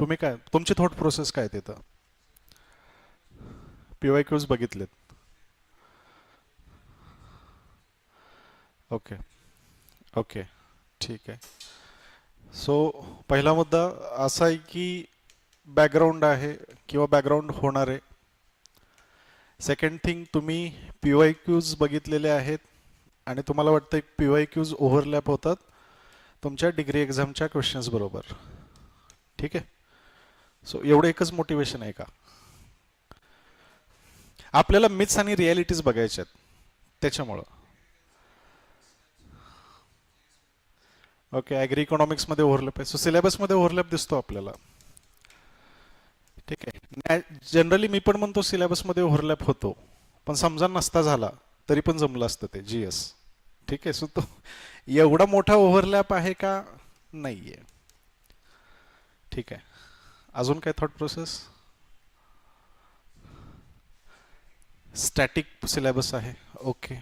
तुम्ही काय, तुमची थॉट प्रोसेस काय तिथं? PYQs बघितलेत? ओके. ओके, ठीक आहे. सो पहिला मुद्दा असा आहे की बॅकग्राऊंड आहे किंवा बॅकग्राऊंड होणार आहे. सेकंड थिंग, तुम्ही PYQs बघितलेले आहेत आणि तुम्हाला वाटतं PYQs ओव्हरलॅप होतात तुमच्या डिग्री एक्झामच्या क्वेश्चन्स बरोबर. ठीक आहे. सो एवढं एकच मोटिवेशन आहे का? आपल्याला मिथ्स आणि रियालिटीज बघायच्यात त्याच्यामुळं. ओके, ॲग्री इकॉनॉमिक्समध्ये ओव्हरलॅप आहे, सो सिलेबसमध्ये ओव्हरलॅप दिसतो आपल्याला. ठीक आहे. जनरली मी पण म्हणतो सिलेबसमध्ये ओव्हरलॅप होतो, पण समजा नसता झाला तरी पण जमलं असतं ते GS. ठीक आहे. सो तो एवढा मोठा ओव्हरलॅप आहे का? नाही आहे. ठीक आहे. अजून काय थॉट प्रोसेस? स्टॅटिक सिलेबस आहे. ओके,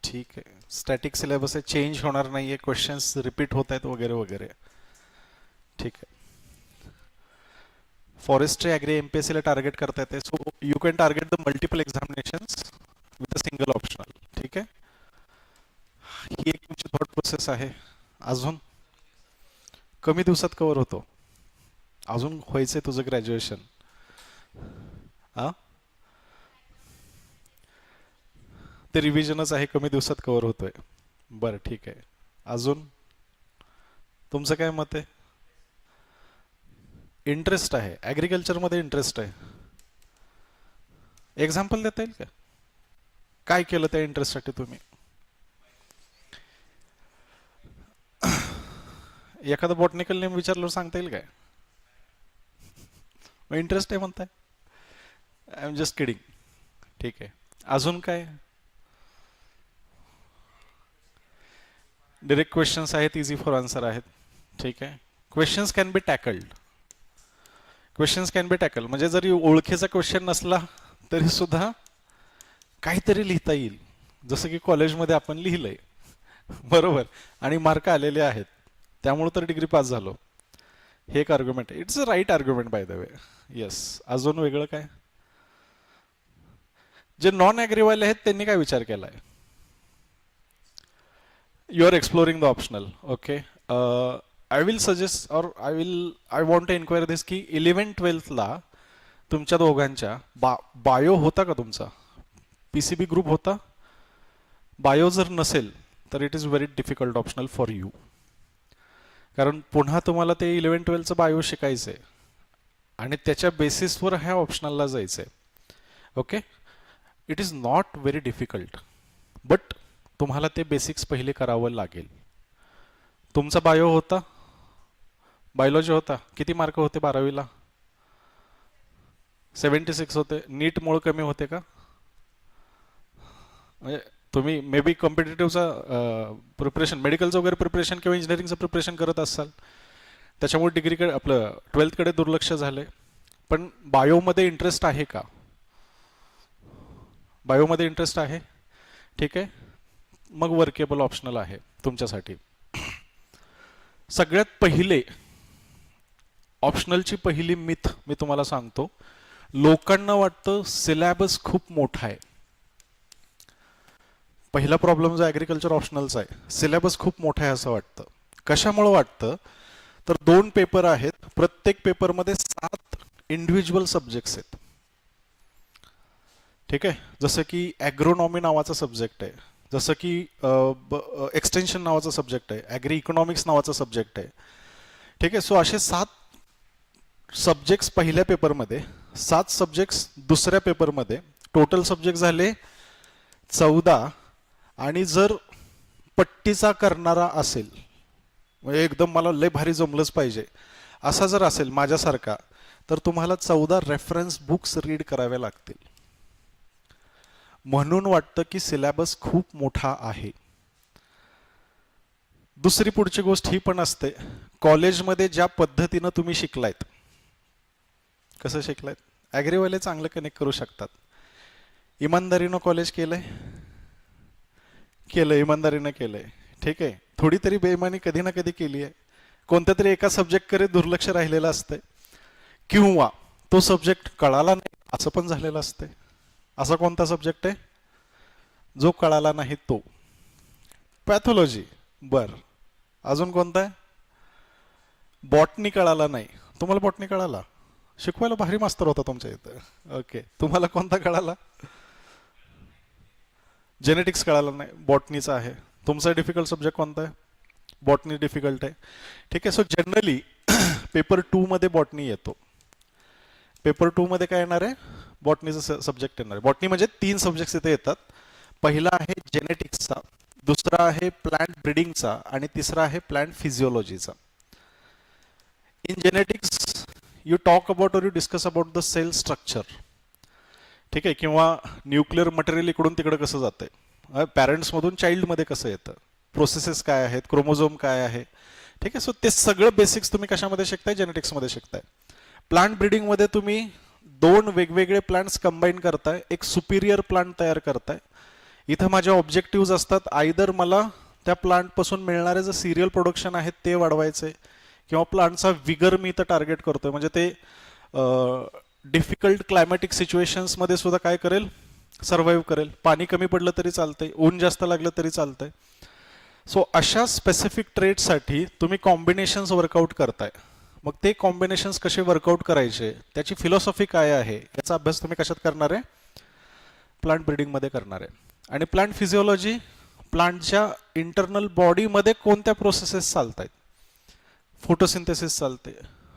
ठीक आहे. स्टॅटिक सिलेबस आहे, चेंज होणार नाही आहे, क्वेश्चन्स रिपीट होत आहेत वगैरे वगैरे. ठीक आहे. फॉरेस्ट्री ॲग्री MPSC ला टार्गेट करता येते, so you can target the multiple examinations with a single optional. ठीक आहे. ही एक तुमची थॉट प्रोसेस आहे. अजून कमी दिवसात कव्हर होतो. अजून व्हायचंय तुझं ग्रॅज्युएशन. हा, ते रिव्हिजनच आहे, कमी दिवसात कव्हर होतोय. बरं, ठीक आहे. अजून तुमचं काय मत आहे? इंटरेस्ट आहे ॲग्रिकल्चरमध्ये, इंटरेस्ट आहे. एक्झाम्पल देता येईल का? काय केलं त्या इंटरेस्टसाठी तुम्ही? एखादं बॉटनिकल नेम विचारल्यावर सांगता येईल काय? मग इंटरेस्ट आहे म्हणताय. I am just kidding. ठीक आहे. अजून काय? डिरेक्ट क्वेश्चन्स आहेत, इझी फॉर आन्सर आहेत. ठीक आहे. Questions can be tackled. Questions can be tackle म्हणजे जरी ओळखीचा क्वेश्चन नसला तरी सुद्धा काहीतरी लिहिता येईल, जसं की कॉलेजमध्ये आपण लिहिलंय. बरोबर. आणि मार्क आलेले आहेत, त्यामुळे तर डिग्री पास झालो. हे एक आर्ग्युमेंट आहे. It's a right argument by the way. Yes. अजून वेगळं काय? जे नॉन ॲग्रीवाले आहेत त्यांनी काय विचार केलाय? You are exploring the optional. Okay. I will suggest or I want to enquire this की 11th-12thला तुमच्या दोघांच्या बायो होता का तुमचा? PCB ग्रुप होता? बायो जर नसेल तर it is very difficult optional for you, कारण पुन्हा तुम्हाला ते 11-12चं बायो शिकायचं आहे आणि त्याच्या बेसिसवर ह्या ऑप्शनलला जायचं आहे. Okay. It is not very difficult, but तुम्हाला ते बेसिक्स पहिले करावं लागेल. तुमचा बायो होता, बायोलॉजी होता, किती मार्क होते 12वीला? 76 होते. नीटमुळे कमी होते का? म्हणजे तुम्ही मे बी कॉम्पिटेटिव्हचा प्रिपरेशन, मेडिकलचं वगैरे प्रिपरेशन किंवा इंजिनिअरिंगचं प्रिपरेशन करत असाल, त्याच्यामुळे डिग्रीकडे आपलं 12thकडे दुर्लक्ष झालंय. पण बायोमध्ये इंटरेस्ट आहे का? बायोमध्ये इंटरेस्ट आहे. ठीक आहे. मग वर्केबल ऑप्शनल आहे तुमच्यासाठी. सगळ्यात पहिले ऑप्शनलची पहिली मिथ मी तुम्हाला सांगतो. लोकांना वाटतं सिलेबस खूप मोठा आहे. पहिला प्रॉब्लेम जो ॲग्रिकल्चर ऑप्शनलचा आहे, सिलेबस खूप मोठा आहे असं वाटतं. कशामुळे वाटतं? तर 2 पेपर आहेत, प्रत्येक पेपरमध्ये 7 इंडिव्हिज्युअल सब्जेक्ट्स आहेत. ठीक आहे. जसं की ॲग्रोनॉमी नावाचा सब्जेक्ट आहे, जसं की एक्सटेन्शन नावाचा सब्जेक्ट आहे, ॲग्री इकॉनॉमिक्स नावाचा सब्जेक्ट आहे. ठीक आहे. सो असे 7 सब्जेक्ट्स पहिल्या पेपरमध्ये, 7 सब्जेक्ट्स दुसऱ्या पेपरमध्ये, टोटल सब्जेक्ट झाले 14. आणि जर पट्टीचा करणारा असेल, म्हणजे एकदम मला लय भारी जमलंच पाहिजे असा जर असेल माझ्यासारखा, तर तुम्हाला 14 रेफरन्स बुक्स रीड कराव्या लागतील. म्हणून वाटतं की सिलेबस खूप मोठा आहे. दुसरी पुढची गोष्ट ही पण असते, कॉलेजमध्ये ज्या पद्धतीनं तुम्ही शिकलायत, कसं शिकलायत, ॲग्रीवाले चांगलं कनेक्ट करू शकतात. इमानदारीनं कॉलेज केलंय, केलं, इमानदारीनं केलंय. ठीक आहे. थोडी तरी बेईमानी कधी ना कधी केली आहे. कोणत्या तरी एका सब्जेक्टकडे दुर्लक्ष राहिलेलं असतंय, किंवा तो सब्जेक्ट कळाला नाही असं पण झालेलं असतंय. असा कोणता सब्जेक्ट आहे जो कळाला नाही? तो पॅथॉलॉजी. बर, अजून कोणता आहे? बॉटनी कळाला नाही. तुम्हाला बॉटनी कळाला? शिकवायला भारी मास्तर होता तुमच्या इथं. ओके, तुम्हाला कोणता कळाला? जेनेटिक्स कळाला नाही, बॉटनीचा आहे. तुमचा डिफिकल्ट सब्जेक्ट कोणता आहे? बॉटनी डिफिकल्ट आहे. ठीक आहे. सो जनरली पेपर 2 मध्ये बॉटनी येतो. पेपर 2 मध्ये काय येणार आहे? बॉटनीचा सब्जेक्ट येणार आहे. बॉटनी म्हणजे 3 सब्जेक्ट्स इथे येतात. पहिला आहे जेनेटिक्सचा, दुसरा आहे प्लांट ब्रीडिंगचा आणि तिसरा आहे प्लांट फिजिओलॉजीचा. In genetics you talk about और you discuss about the cell structure. ठीक आहे, किंवा न्यूक्लिअर मटेरियल इकडून तिकडे कसं जातंय, पॅरेंट्समधून चाइल्डमध्ये कसं येतं, प्रोसेसेस काय आहेत, क्रोमोझोम काय आहे. ठीक आहे. सो ते सगळं बेसिक्स तुम्ही कशामध्ये शिकताय? जेनेटिक्समध्ये शिकताय. प्लांट ब्रीडिंगमध्ये तुम्ही 2 वेगवेगळे प्लांट्स कंबाईन करताय, एक सुपिरियर प्लांट तयार करताय. इथं माझे ऑब्जेक्टिव्ह असतात, आयदर मला त्या प्लांटपासून मिळणारे जे सिरियल प्रोडक्शन आहेत ते वाढवायचे, किंवा प्लांटचा विगर मी इथं टार्गेट करतोय, म्हणजे ते डिफिकल्ट क्लायमॅटिक सिच्युएशन्समध्ये सुद्धा काय करेल? सर्व्हाइव्ह करेल. पाणी कमी पडलं तरी चालतंय, ऊन जास्त लागलं तरी चालतंय. सो अशा स्पेसिफिक ट्रेडसाठी तुम्ही कॉम्बिनेशन्स वर्कआउट करताय. मग ते कॉम्बिनेशन्स कसे वर्कआउट करायचे, त्याची फिलॉसॉफी काय आहे, याचा अभ्यास तुम्ही कशात करणार आहे? प्लांट ब्रीडिंगमध्ये करणार आहे. आणि प्लांट फिजिओलॉजी, प्लांटच्या इंटरनल बॉडीमध्ये कोणत्या प्रोसेसेस चालत आहेत, फोटोसिंथेसिस चालते,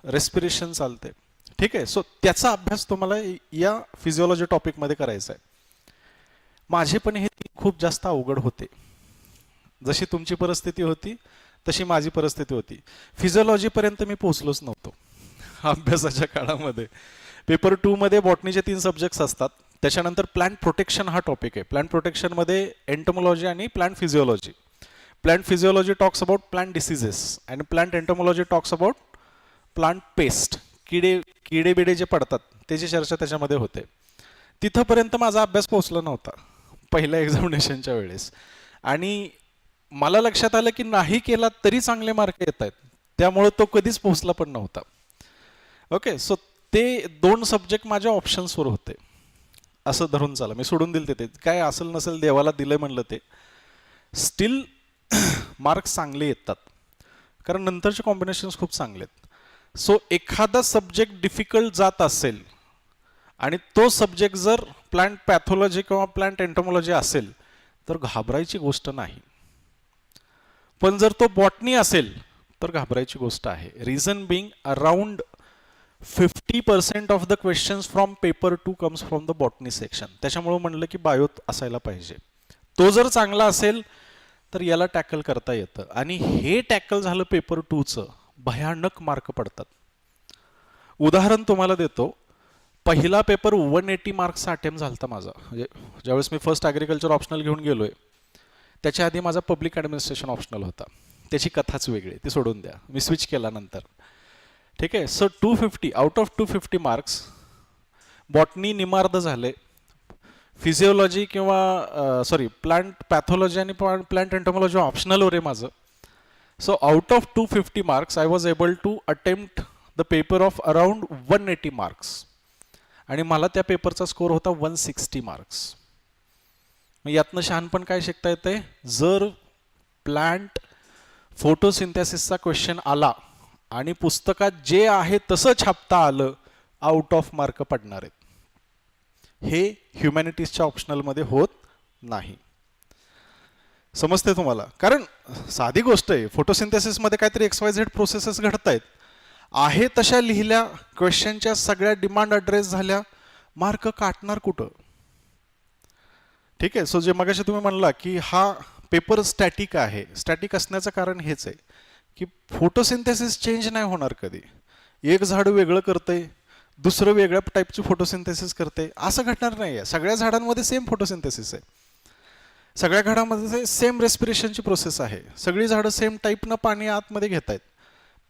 रेस्पिरेशन चालते. ठीक आहे. सो त्याचा अभ्यास तुम्हाला या फिजिओलॉजी टॉपिकमध्ये करायचा आहे. माझे पण हे खूप जास्त अवघड होते. जशी तुमची परिस्थिती होती तशी माझी परिस्थिती होती. फिजिओलॉजीपर्यंत मी पोहोचलोच नव्हतो अभ्यासाच्या काळामध्ये. पेपर 2 मध्ये बॉटनीचे 3 सब्जेक्ट्स असतात. त्याच्यानंतर प्लांट प्रोटेक्शन हा टॉपिक आहे. प्लांट प्रोटेक्शनमध्ये एंटोमॉलॉजी आणि plant physiology. Plant physiology talks about plant diseases आणि plant entomology talks about plant pest, किडे बिडे जे पडतात त्याची चर्चा त्याच्यामध्ये होते. तिथंपर्यंत माझा अभ्यास पोहोचला नव्हता पहिल्या एक्झामिनेशनच्या वेळेस. आणि मला लक्षात आलं की नाही केला तरी चांगले मार्क येत आहेत, त्यामुळे तो कधीच पोहोचला पण नव्हता. ओके. सो ते 2 सब्जेक्ट माझ्या ऑप्शन्सवर होते, असं धरून चाला. मी सोडून दिले ते, काय असेल नसेल देवाला दिलंय म्हणलं ते. स्टील मार्क्स चांगले येतात कारण नंतरचे कॉम्बिनेशन्स खूप चांगले आहेत. सो एखादा सब्जेक्ट डिफिकल्ट जात असेल आणि तो सब्जेक्ट जर प्लांट पॅथॉलॉजी किंवा प्लांट एंटोमॉलॉजी असेल तर घाबरायची गोष्ट नाही. पण जर तो बॉटनी असेल तर घाबरायची गोष्ट आहे. Reason being around 50% of the questions from paper 2 comes from the botany section. त्याच्यामुळे म्हणलं की बायो असायला पाहिजे. तो जर चांगला असेल तर याला टॅकल करता येतं. आणि हे टॅकल झालं पेपर 2चं, भयानक मार्क पडतात. उदाहरण तुम्हाला देतो. पहिला पेपर 180 मार्क्सचा अटेम्प्ट झाला माझा. म्हणजे ज्यावेळेस मी फर्स्ट ॲग्रिकल्चर ऑप्शनल घेऊन गेलोय त्याच्या आधी माझा पब्लिक ॲडमिनिस्ट्रेशन ऑप्शनल होता. त्याची कथाच वेगळी, ती सोडून द्या, मी स्विच केला नंतर. ठीक आहे. So 250 out of 250 marks botany निमार्द झाले. फिजिओलॉजी किंवा प्लांट पॅथॉलॉजी आणि प्लांट एंटोमॉलॉजी ऑप्शनलवर आहे माझं. So out of 250 marks I was able to attempt the paper of around 180 marks. आणि मला त्या पेपरचा स्कोर होता 160 मार्क्स. मग यातनं शहाणपण काय शिकता येते? जर प्लांट फोटोसिंथेसिसचा क्वेश्चन आला आणि पुस्तकात जे आहे तसं छापता आलं, आउट ऑफ मार्क पडणार आहेत. हे ह्युमॅनिटीजच्या ऑप्शनलमध्ये होत नाही. समजते तुम्हाला? कारण साधी गोष्ट आहे, फोटोसिंथेसिसमध्ये काहीतरी XYZ प्रोसेसेस घडत आहेत, आहे तशा लिहिल्या, क्वेश्चनच्या सगळ्या डिमांड ॲड्रेस झाल्या, मार्क काटणार कुठं? ठीक आहे. सो जे मगाशी तुम्ही म्हणला की हा पेपर स्टॅटिक आहे, स्टॅटिक असण्याचं कारण हेच आहे की फोटोसिंथेसिस चेंज नाही होणार कधी. एक झाड वेगळं करतंय, दुसरं वेगळ्या टाईपची फोटोसिंथेसिस करते, असं घडणार नाही आहे. सगळ्या झाडांमध्ये सेम फोटोसिंथेसिस आहे, सगळ्या झाडांमध्ये सेम रेस्पिरेशनची प्रोसेस आहे, सगळी झाडं सेम टाईपनं पाणी आतमध्ये घेत आहेत.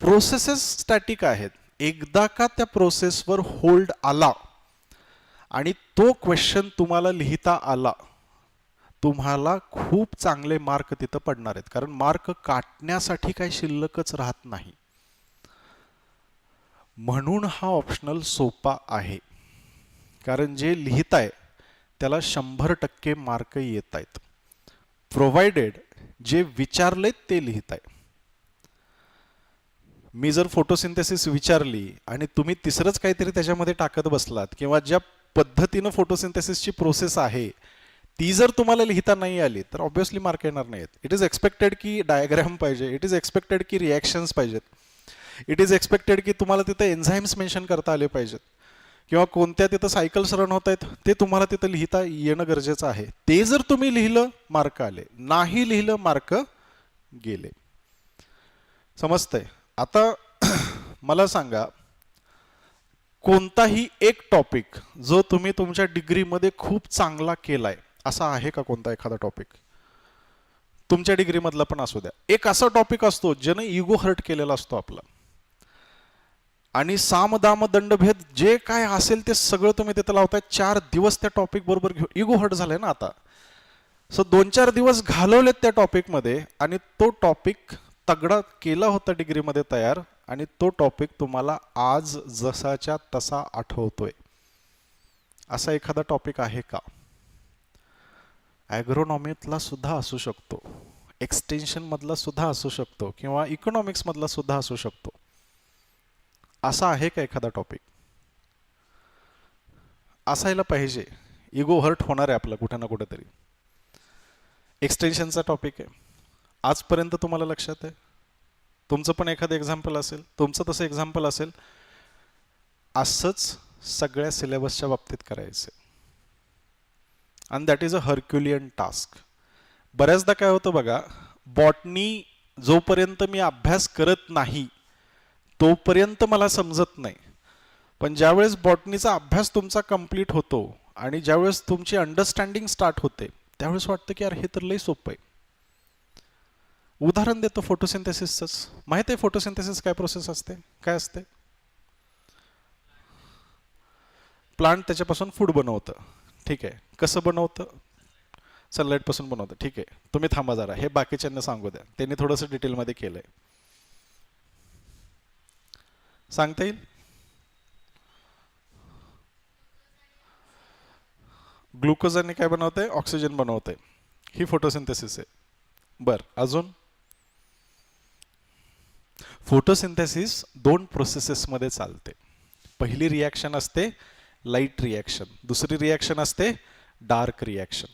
प्रोसेसेस स्टॅटिक आहेत. एकदा का त्या प्रोसेसवर होल्ड आला आणि तो क्वेश्चन तुम्हाला लिहिता आला, तुम्हाला खूप चांगले मार्क तिथं पडणार आहेत. कारण मार्क काटण्यासाठी काही शिल्लकच राहत नाही. म्हणून हा ऑप्शनल सोपा आहे, कारण जे लिहिताय त्याला 100% मार्क येत आहेत, प्रोव्हाइडेड जे विचारलेत ते लिहिताय. मी जर फोटोसिंथेसिस विचारली आणि तुम्ही तिसरंच काहीतरी त्याच्यामध्ये टाकत बसलात, किंवा ज्या पद्धतीनं फोटोसिंथेसिसची प्रोसेस आहे ती जर तुम्हाला लिहिता नाही आली तर ऑब्व्हियसली मार्क येणार नाहीत. इट इज एक्सपेक्टेड की डायग्राम पाहिजे, इट इज एक्सपेक्टेड की रिॲक्शन्स पाहिजेत, इट इज एक्सपेक्टेड की तुम्हाला तिथे एन्झाईम्स मेन्शन करता आले पाहिजेत, किंवा कोणत्या तिथं सायकल्स रन होत आहेत ते तुम्हाला तिथं लिहिता येणं गरजेचं आहे. ते जर तुम्ही लिहिलं मार्क आले, नाही लिहिलं मार्क गेले. समजतंय? आता मला सांगा, कोणताही एक टॉपिक जो तुम्ही तुमच्या डिग्रीमध्ये खूप चांगला केलाय असा आहे का? कोणता एखादा टॉपिक तुमच्या डिग्रीमधला पण असू द्या, एक असा टॉपिक असतो ज्यानं इगो हर्ट केलेला असतो आपला, आणि साम दाम दंडभेद जे काय असेल ते सगळं तुम्ही तिथं लावताय. 4 दिवस त्या टॉपिक बरोबर घेऊन, इगो हर्ट झालाय ना आता, सो 2-4 दिवस घालवलेत त्या टॉपिकमध्ये, आणि तो टॉपिक तगडा केला होता डिग्रीमध्ये तयार, आणि तो टॉपिक तुम्हाला आज जसाच्या तसा आठवतोय. असा एखादा टॉपिक आहे का? ॲग्रोनॉमीतला सुद्धा असू शकतो, एक्सटेन्शन मधला सुद्धा असू शकतो, किंवा इकॉनॉमिक्स मधला सुद्धा असू शकतो. असा आहे का एखादा टॉपिक? असायला पाहिजे. इगो हर्ट होणार आहे आपला कुठे ना कुठेतरी. एक्सटेन्शनचा टॉपिक आहे, आजपर्यंत तुम्हाला लक्षात आहे? तुमचं पण एखादं एक्झाम्पल असेल, तुमचं तसं एक्झाम्पल असेल. असंच सगळ्या सिलेबसच्या बाबतीत करायचं, आणि दॅट इज अ हर्क्युलियन टास्क. बऱ्याचदा काय होतं बघा, बॉटनी जोपर्यंत मी अभ्यास करत नाही तोपर्यंत मला समजत नाही, पण ज्यावेळेस बॉटनीचा अभ्यास तुमचा कंप्लीट होतो आणि ज्यावेळेस तुमची अंडरस्टँडिंग स्टार्ट होते त्यावेळेस वाटतं की यार हे तर लई सोपं आहे. उदाहरण देतो फोटोसिंथेसिसच. माहिती आहे फोटोसिंथेसिस काय प्रोसेस असते, काय असते? प्लांट त्याच्यापासून फूड बनवतं, ठीक आहे. कसं बनवतं? सनलाईट पासून बनवतं, ठीक आहे. तुम्ही थांबा जरा, हे बाकीच्यांना सांगू द्या, त्यांनी थोडंसं डिटेलमध्ये केलंय. सांगता येईल? ग्लुकोजने काय बनवते? ऑक्सिजन बनवते. ही फोटोसिंथेसिस आहे. बर, अजून? फोटोसिंथेसिस 2 प्रोसेसेसमध्ये चालते. पहिली रिॲक्शन असते लाईट रिॲक्शन, दुसरी रिॲक्शन असते डार्क रिॲक्शन.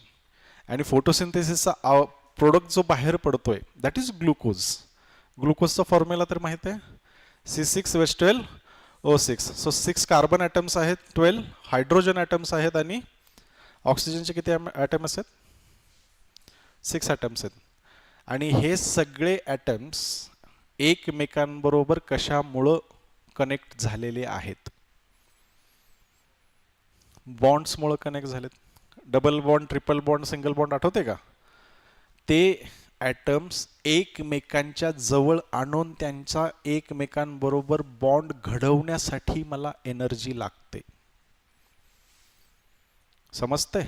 आणि फोटोसिंथेसिसचा प्रोडक्ट जो बाहेर पडतोय दॅट इज ग्लुकोज. ग्लुकोजचा फॉर्म्युला तर माहिती आहे, C6H12O6. सो 6 कार्बन ॲटम्स आहेत, 12 हायड्रोजन ॲटम्स आहेत, आणि ऑक्सिजनचे किती ॲटम्स आहेत? 6 ॲटम्स आहेत. आणि हे सगळे ॲटम्स एकमेकांबरोबर कशामुळं कनेक्ट झालेले आहेत? बॉन्ड्समुळे कनेक्ट झालेत. Double bond, triple bond, single bond आठवते का? ते ॲटम्स एकमेकांच्या जवळ आणून त्यांचा एकमेकांबरोबर बॉन्ड घडवण्यासाठी मला एनर्जी लागते. समजतंय?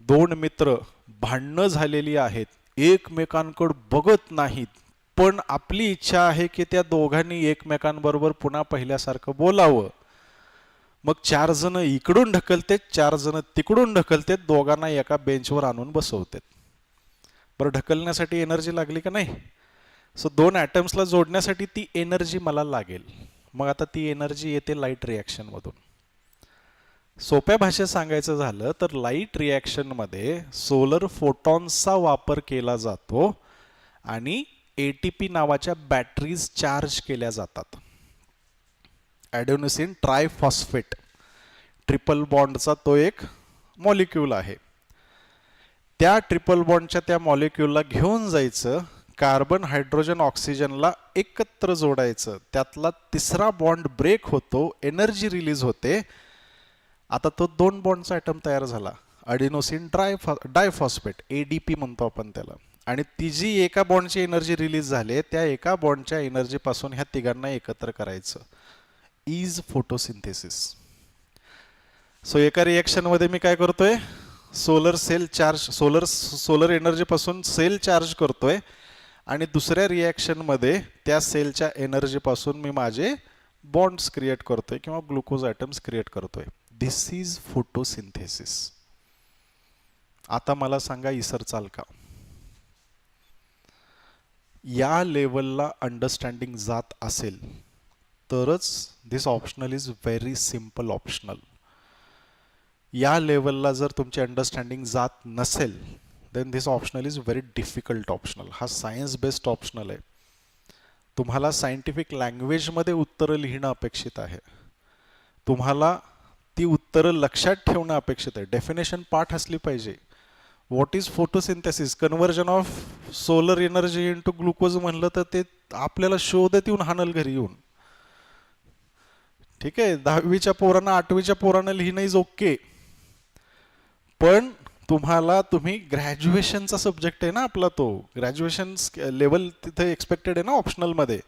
2 मित्र भांडणं झालेली आहेत, एकमेकांकडे बघत नाहीत, पण आपली इच्छा आहे की त्या दोघांनी एकमेकांबरोबर पुन्हा पहिल्यासारखं बोलावं. मग 4 जण इकडून ढकलतेत, 4 जण तिकडून ढकलतेत, दोघांना एका बेंचवर आणून बसवतेत. बरं, ढकलण्यासाठी एनर्जी लागली का नाही? सो 2 ॲटम्सला जोडण्यासाठी ती एनर्जी मला लागेल. मग आता ती एनर्जी येते लाईट रिॲक्शनमधून. सोप्या भाषेत सांगायचं झालं तर लाईट रिॲक्शनमध्ये सोलर फोटॉन्सचा वापर केला जातो आणि ATP नावाच्या बॅटरीज चार्ज केल्या जातात. ॲडेनोसिन ट्रायफॉस्फेट ट्रिपल बॉन्डचा तो एक मॉलिक्यूल आहे. त्या ट्रिपल बॉन्डच्या त्या मॉलिक्यूलला घेऊन जायचं, कार्बन हायड्रोजन ऑक्सिजनला एकत्र जोडायचं, त्यातला तिसरा बॉन्ड ब्रेक होतो, एनर्जी रिलीज होते. आता तो 2 बॉन्डचा ॲटम तयार झाला, ॲडेनोसिन डायफॉस्फेट, ADP म्हणतो आपण त्याला. आणि ती जी एका बॉन्डची एनर्जी रिलीज झाली त्या एका बॉन्डच्या एनर्जीपासून ह्या तिघांना एकत्र करायचं, इज फोटोसिंथेसिस. सो एका रिॲक्शनमध्ये मी काय करतोय? Solar cell charge, solar energy पासून सेल चार्ज करतोय, आणि दुसऱ्या रिॲक्शनमध्ये त्या सेलच्या एनर्जी पासून मी माझे बॉन्ड्स क्रिएट करतोय किंवा ग्लुकोज ॲटम्स क्रिएट करतोय. दिस इज फोटोसिंथेसिस. आता मला सांगा इसरचाल का? या लेवलला अंडरस्टँडिंग जात असेल तरच this optional is very simple optional. या लेवलला जर तुमची अंडरस्टँडिंग जात नसेल then this optional is very difficult optional. हा सायन्स बेस्ड ऑप्शनल आहे. तुम्हाला सायंटिफिक लँग्वेजमध्ये उत्तरं लिहिणं अपेक्षित आहे. तुम्हाला ती उत्तरं लक्षात ठेवणं अपेक्षित आहे. डेफिनेशन पाठ असली पाहिजे. What is photosynthesis, conversion of solar energy into glucose म्हणलं तर ते आपल्याला शोधत येऊन हाणल घरी येऊन. ठीक आहे, 10वीच्या पोरांना 8वीच्या पोरांना लिहिणं इज ओके, पण तुम्ही ग्रॅज्युएशनचा सब्जेक्ट आहे ना आपला, तो ग्रॅज्युएशन लेवल तिथे एक्सपेक्टेड आहे ना ऑप्शनलमध्ये.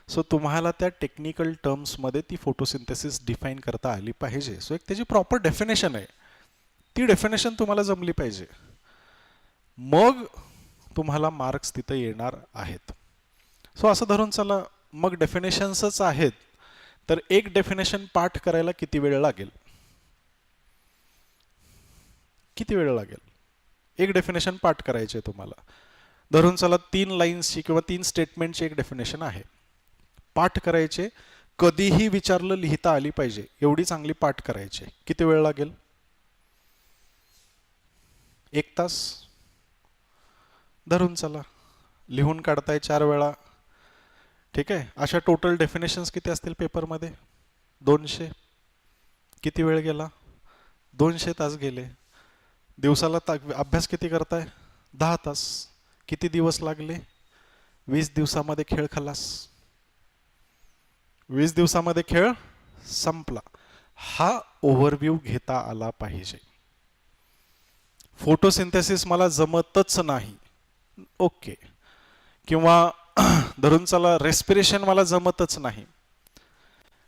सो तुम्हाला त्या टेक्निकल टर्म्समध्ये ती फोटोसिंथेसिस डिफाईन करता आली पाहिजे. सो एक त्याची प्रॉपर डेफिनेशन आहे, ती डेफिनेशन तुम्हाला जमली पाहिजे, मग तुम्हाला मार्क्स तिथं येणार आहेत. सो असं धरून चला, मग डेफिनेशन्सच आहेत तर एक डेफिनेशन पाठ करायला किती वेळ लागेल? किती वेळ लागेल? एक डेफिनेशन पाठ करायचे तुम्हाला. धरून चला 3 लाईन्सची किंवा 3 स्टेटमेंटची एक डेफिनेशन आहे, पाठ करायचे. कधीही विचारलं लिहिता आली पाहिजे एवढी चांगली पाठ करायचे. किती वेळ लागेल? 1 तास धरून चला. लिहून काढताय 4 वेळा. ठीक आहे, अशा टोटल डेफिनेशन्स किती असतील पेपरमध्ये? 200. किती वेळ गेला? 200 तास गेले. दिवसाला अभ्यास किती करताय? 10 तास. किती दिवस लागले? 20 दिवसामध्ये खेळ खलास. 20 दिवसामध्ये खेळ संपला. हा ओव्हरव्ह्यू घेता आला पाहिजे. फोटोसिंथेसिस मला जमतच नाही, ओके, किंवा धरून चला रेस्पिरेशन मला जमतच नाही.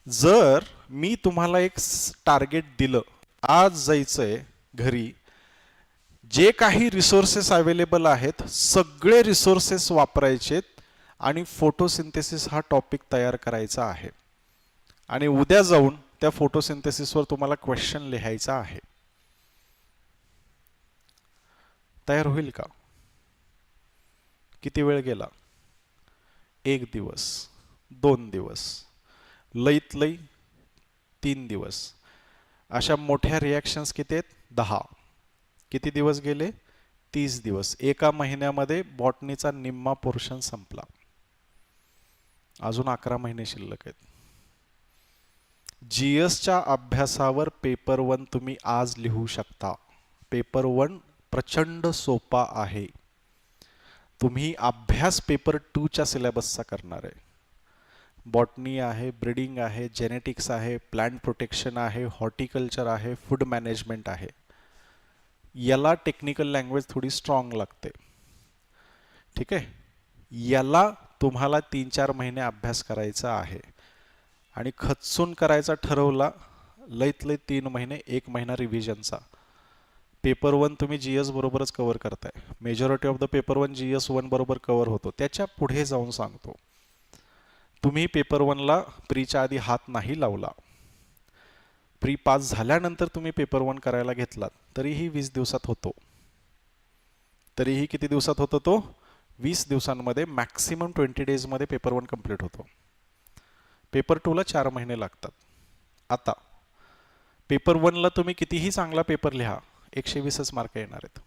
जर मी तुम्हाला एक टार्गेट दिलं, आज जायचंय घरी, जे काही रिसोर्सेस अवेलेबल आहेत सगळे रिसोर्सेस वापरायचेत आणि फोटोसिंथेसिस हा टॉपिक तयार करायचा आहे, आणि उद्या जाऊन त्या फोटोसिंथेसिसवर तुम्हाला क्वेश्चन लिहायचा आहे, तयार होईल का? किती वेळ गेला? 1 दिवस, 2 दिवस, लईत लई 3 दिवस. अशा मोठ्या रिॲक्शन्स किती आहेत? 10. किती दिवस गेले? 30 दिवस. एका महिन्यामध्ये बॉटनीचा निम्मा पोर्शन संपला. अजून 11 महिने शिल्लक आहेत. जीएसच्या अभ्यासावर पेपर 1 तुम्ही आज लिहू शकता. पेपर 1 प्रचंड सोपा आहे. तुम्ही अभ्यास पेपर 2च्या सिलेबसचा करणार आहे. बॉटनी आहे, ब्रीडिंग आहे, जेनेटिक्स आहे, प्लांट प्रोटेक्शन आहे, हॉर्टिकल्चर आहे, फूड मॅनेजमेंट आहे. याला टेक्निकल लँग्वेज थोडी स्ट्रॉंग लागते. ठीक आहे, याला तुम्हाला 3-4 महिने अभ्यास करायचा आहे, आणि खचून करायचा ठरवला लईत लई 3 महिने, 1 महिना रिव्हिजनचा. पेपर 1 तुम्ही जीएस बरोबरच कव्हर करताय. Majority of the paper 1 GS 1 बरोबर कव्हर होतो. त्याच्या पुढे जाऊन सांगतो, तुम्ही पेपर 1ला प्रीच्या आधी हात नाही लावला, प्री पास झाल्यानंतर तुम्ही पेपर 1 करायला घेतलात तरीही 20 दिवसात होतो. तरीही किती दिवसात होतो तो? 20 दिवसांमध्ये, मॅक्सिमम 20 डेजमध्ये पेपर 1 कंप्लीट होतो. पेपर 2ला 4 महिने लागतात. आता पेपर 1ला तुम्ही कितीही चांगला पेपर लिहा, 120च मार्क येणार आहेत.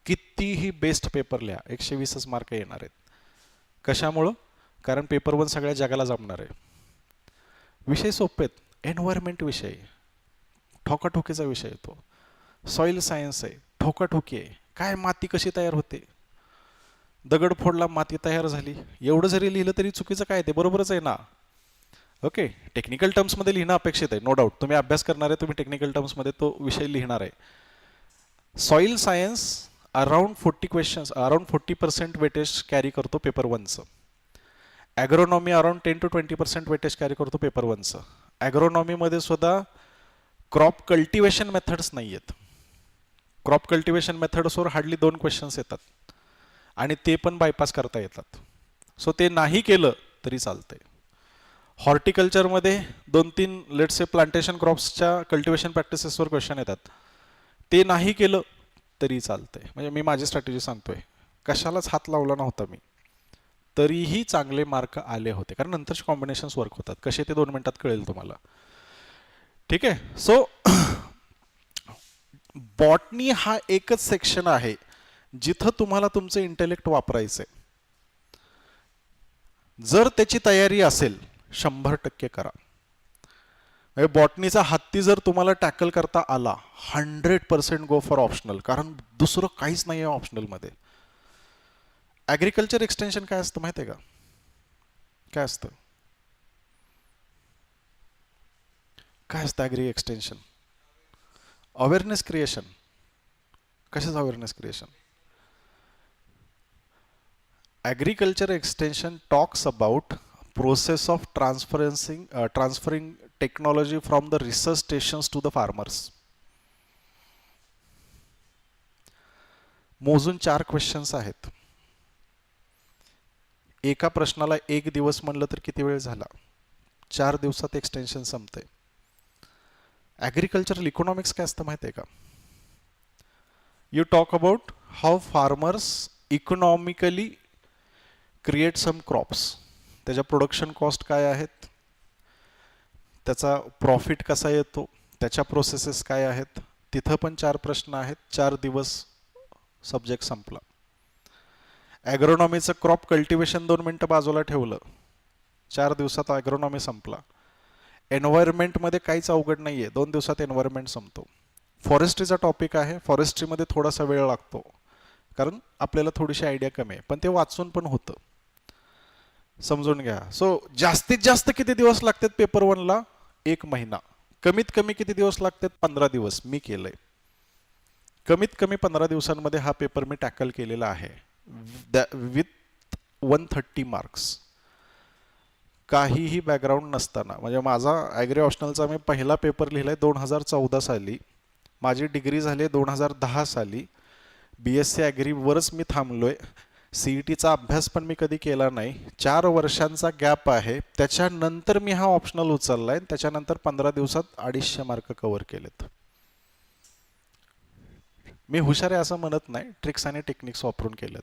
कितीही बेस्ट पेपर लिहा, 120च मार्क येणार आहेत. कशामुळं? कारण पेपर 1 सगळ्या जगाला जमणार आहे. विषय सोपे आहेत. एन्व्हायरमेंट विषय ठोकाठोकीचा विषय येतो. सॉइल सायन्स आहे, ठोकाठोकी आहे. काय माती कशी तयार होते, दगड फोडला माती तयार झाली, एवढं जरी लिहिलं तरी चुकीचं काय? ते बरोबरच आहे ना. ओके, टेक्निकल टर्म्समध्ये लिहिणं अपेक्षित आहे, नो डाऊट. तुम्ही अभ्यास करणार आहे, तुम्ही टेक्निकल टर्म्समध्ये तो विषय लिहिणार आहे. Soil science around 40 questions, around 40% weightage carry करतो पेपर 1चं. Agronomy around 10 to 20% weightage carry करतो पेपर 1चं. ॲग्रोनॉमीमध्ये सुद्धा क्रॉप कल्टिवेशन मेथड्स नाही आहेत. क्रॉप कल्टिवेशन मेथड्सवर हार्डली 2 क्वेश्चन्स येतात, आणि ते पण बायपास करता येतात. सो ते नाही केलं तरी चालतंय. हॉर्टिकल्चरमध्ये 2-3 लेट्स से प्लांटेशन क्रॉप्सच्या कल्टिवेशन प्रॅक्टिसेसवर क्वेश्चन येतात. ते नाही केलं तरी चालतंय. म्हणजे मी माझी स्ट्रॅटेजी सांगतोय, कशालाच हात लावला नव्हता मी, तरीही चांगले मार्क आले होते, कारण नंतरचे कॉम्बिनेशन्स वर्क होतात. कसे ते 2 मिनिटात कळेल तुम्हाला. ठीक आहे. सो बॉटनी हा एकच सेक्शन आहे जिथं तुम्हाला तुमचं इंटेलेक्ट वापरायचंय. जर त्याची तयारी असेल 100% करा. बॉटनीचा हत्ती जर तुम्हाला टॅकल करता आला 100% गो फॉर ऑप्शनल, कारण दुसरं काहीच नाही आहे ऑप्शनलमध्ये. ॲग्रिकल्चर एक्सटेन्शन काय असतं माहिती आहे का? काय असतं? काय असतं ॲग्री एक्सटेन्शन? Awareness creation. कशाचं awareness creation? Agriculture extension talks about process of transferring technology from the research stations to the farmers. मोजून 4 क्वेश्चन्स आहेत. एका प्रश्नाला 1 दिवस म्हणलं तर किती वेळ झाला? 4 दिवसात एक्सटेन्शन संपते. ॲग्रिकल्चरल इकॉनॉमिक्स काय असतं माहिती आहे का? You talk about how farmers economically create some crops. त्याच्या प्रोडक्शन कॉस्ट काय आहेत, त्याचा प्रॉफिट कसा येतो, त्याच्या प्रोसेसेस काय आहेत. तिथं पण 4 प्रश्न आहेत. 4 दिवस सब्जेक्ट संपला. ॲग्रोनॉमीचं क्रॉप कल्टिवेशन 2 मिनटं बाजूला ठेवलं, 4 दिवसात ॲग्रोनॉमी संपला. एन्व्हायरमेंटमध्ये काहीच अवघड नाही आहे, 2 दिवसात एन्व्हायरमेंट संपतो. फॉरेस्ट्रीचा टॉपिक आहे, फॉरेस्ट्रीमध्ये थोडासा वेळ लागतो, कारण आपल्याला थोडीशी आयडिया कमी आहे, पण ते वाचून पण होतं. समजून घ्या. सो जास्तीत जास्त किती दिवस लागतात पेपर 1ला? 1 महिना. कमीत कमी किती दिवस लागतात? 15 दिवस. मी केलंय. कमीत कमी 15 दिवसांमध्ये हा पेपर मी टॅकल केलेला आहे विथ 130 मार्क्स. काहीही बॅकग्राऊंड नसताना. म्हणजे माझा ॲग्री ऑप्शनलचा मी पहिला पेपर लिहिलाय 2014 साली. माझी डिग्री झाली 2010 साली. BSc ॲग्रीवरच मी थांबलोय. CETचा अभ्यास पण मी कधी केला नाही. 4 वर्षांचा गॅप आहे. त्याच्यानंतर मी हा ऑप्शनल उचललाय. त्याच्यानंतर 15 दिवसात 250 मार्क कव्हर केलेत. मी हुशार आहे असं म्हणत नाही, ट्रिक्स आणि टेक्निक्स वापरून केलेत.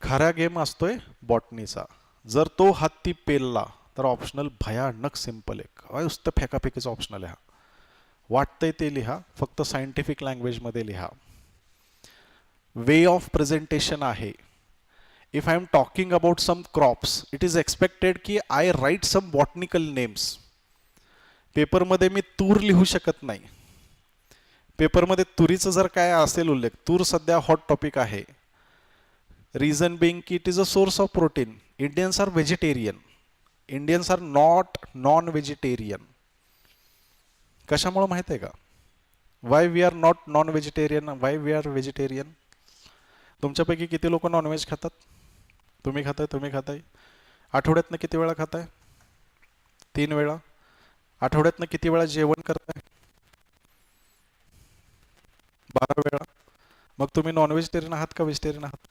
खरा गेम असतोय बॉटनीचा. जर तो हत्ती पेलला तर ऑप्शनल भयानक सिंपल आहे. नुसतं फेकाफेकीचा ऑप्शनल आहे हा. वाटतंय ते लिहा, फक्त सायंटिफिक लँग्वेजमध्ये लिहा. वे ऑफ प्रेझेंटेशन आहे. If I am talking about some crops, it is expected की I write some botanical names. पेपरमध्ये मी तूर लिहू शकत नाही. पेपरमध्ये तुरीचं जर काय असेल उल्लेख, तूर सध्या हॉट टॉपिक आहे. रिझन बिंग की it is a source of protein. Indians are vegetarian. Indians are not non vegetarian. कशामुळे माहित आहे का? Why we are not non vegetarian, why we are vegetarian. तुमच्यापैकी किती लोक नॉनव्हेज खातात? तुम्ही खाताय. आठवड्यातनं किती वेळा खाताय? 3 वेळा. आठवड्यातनं किती वेळा जेवण करताय? 12 वेळा. मग तुम्ही नॉन व्हेजिटेरियन आहात का व्हेजिटेरियन आहात?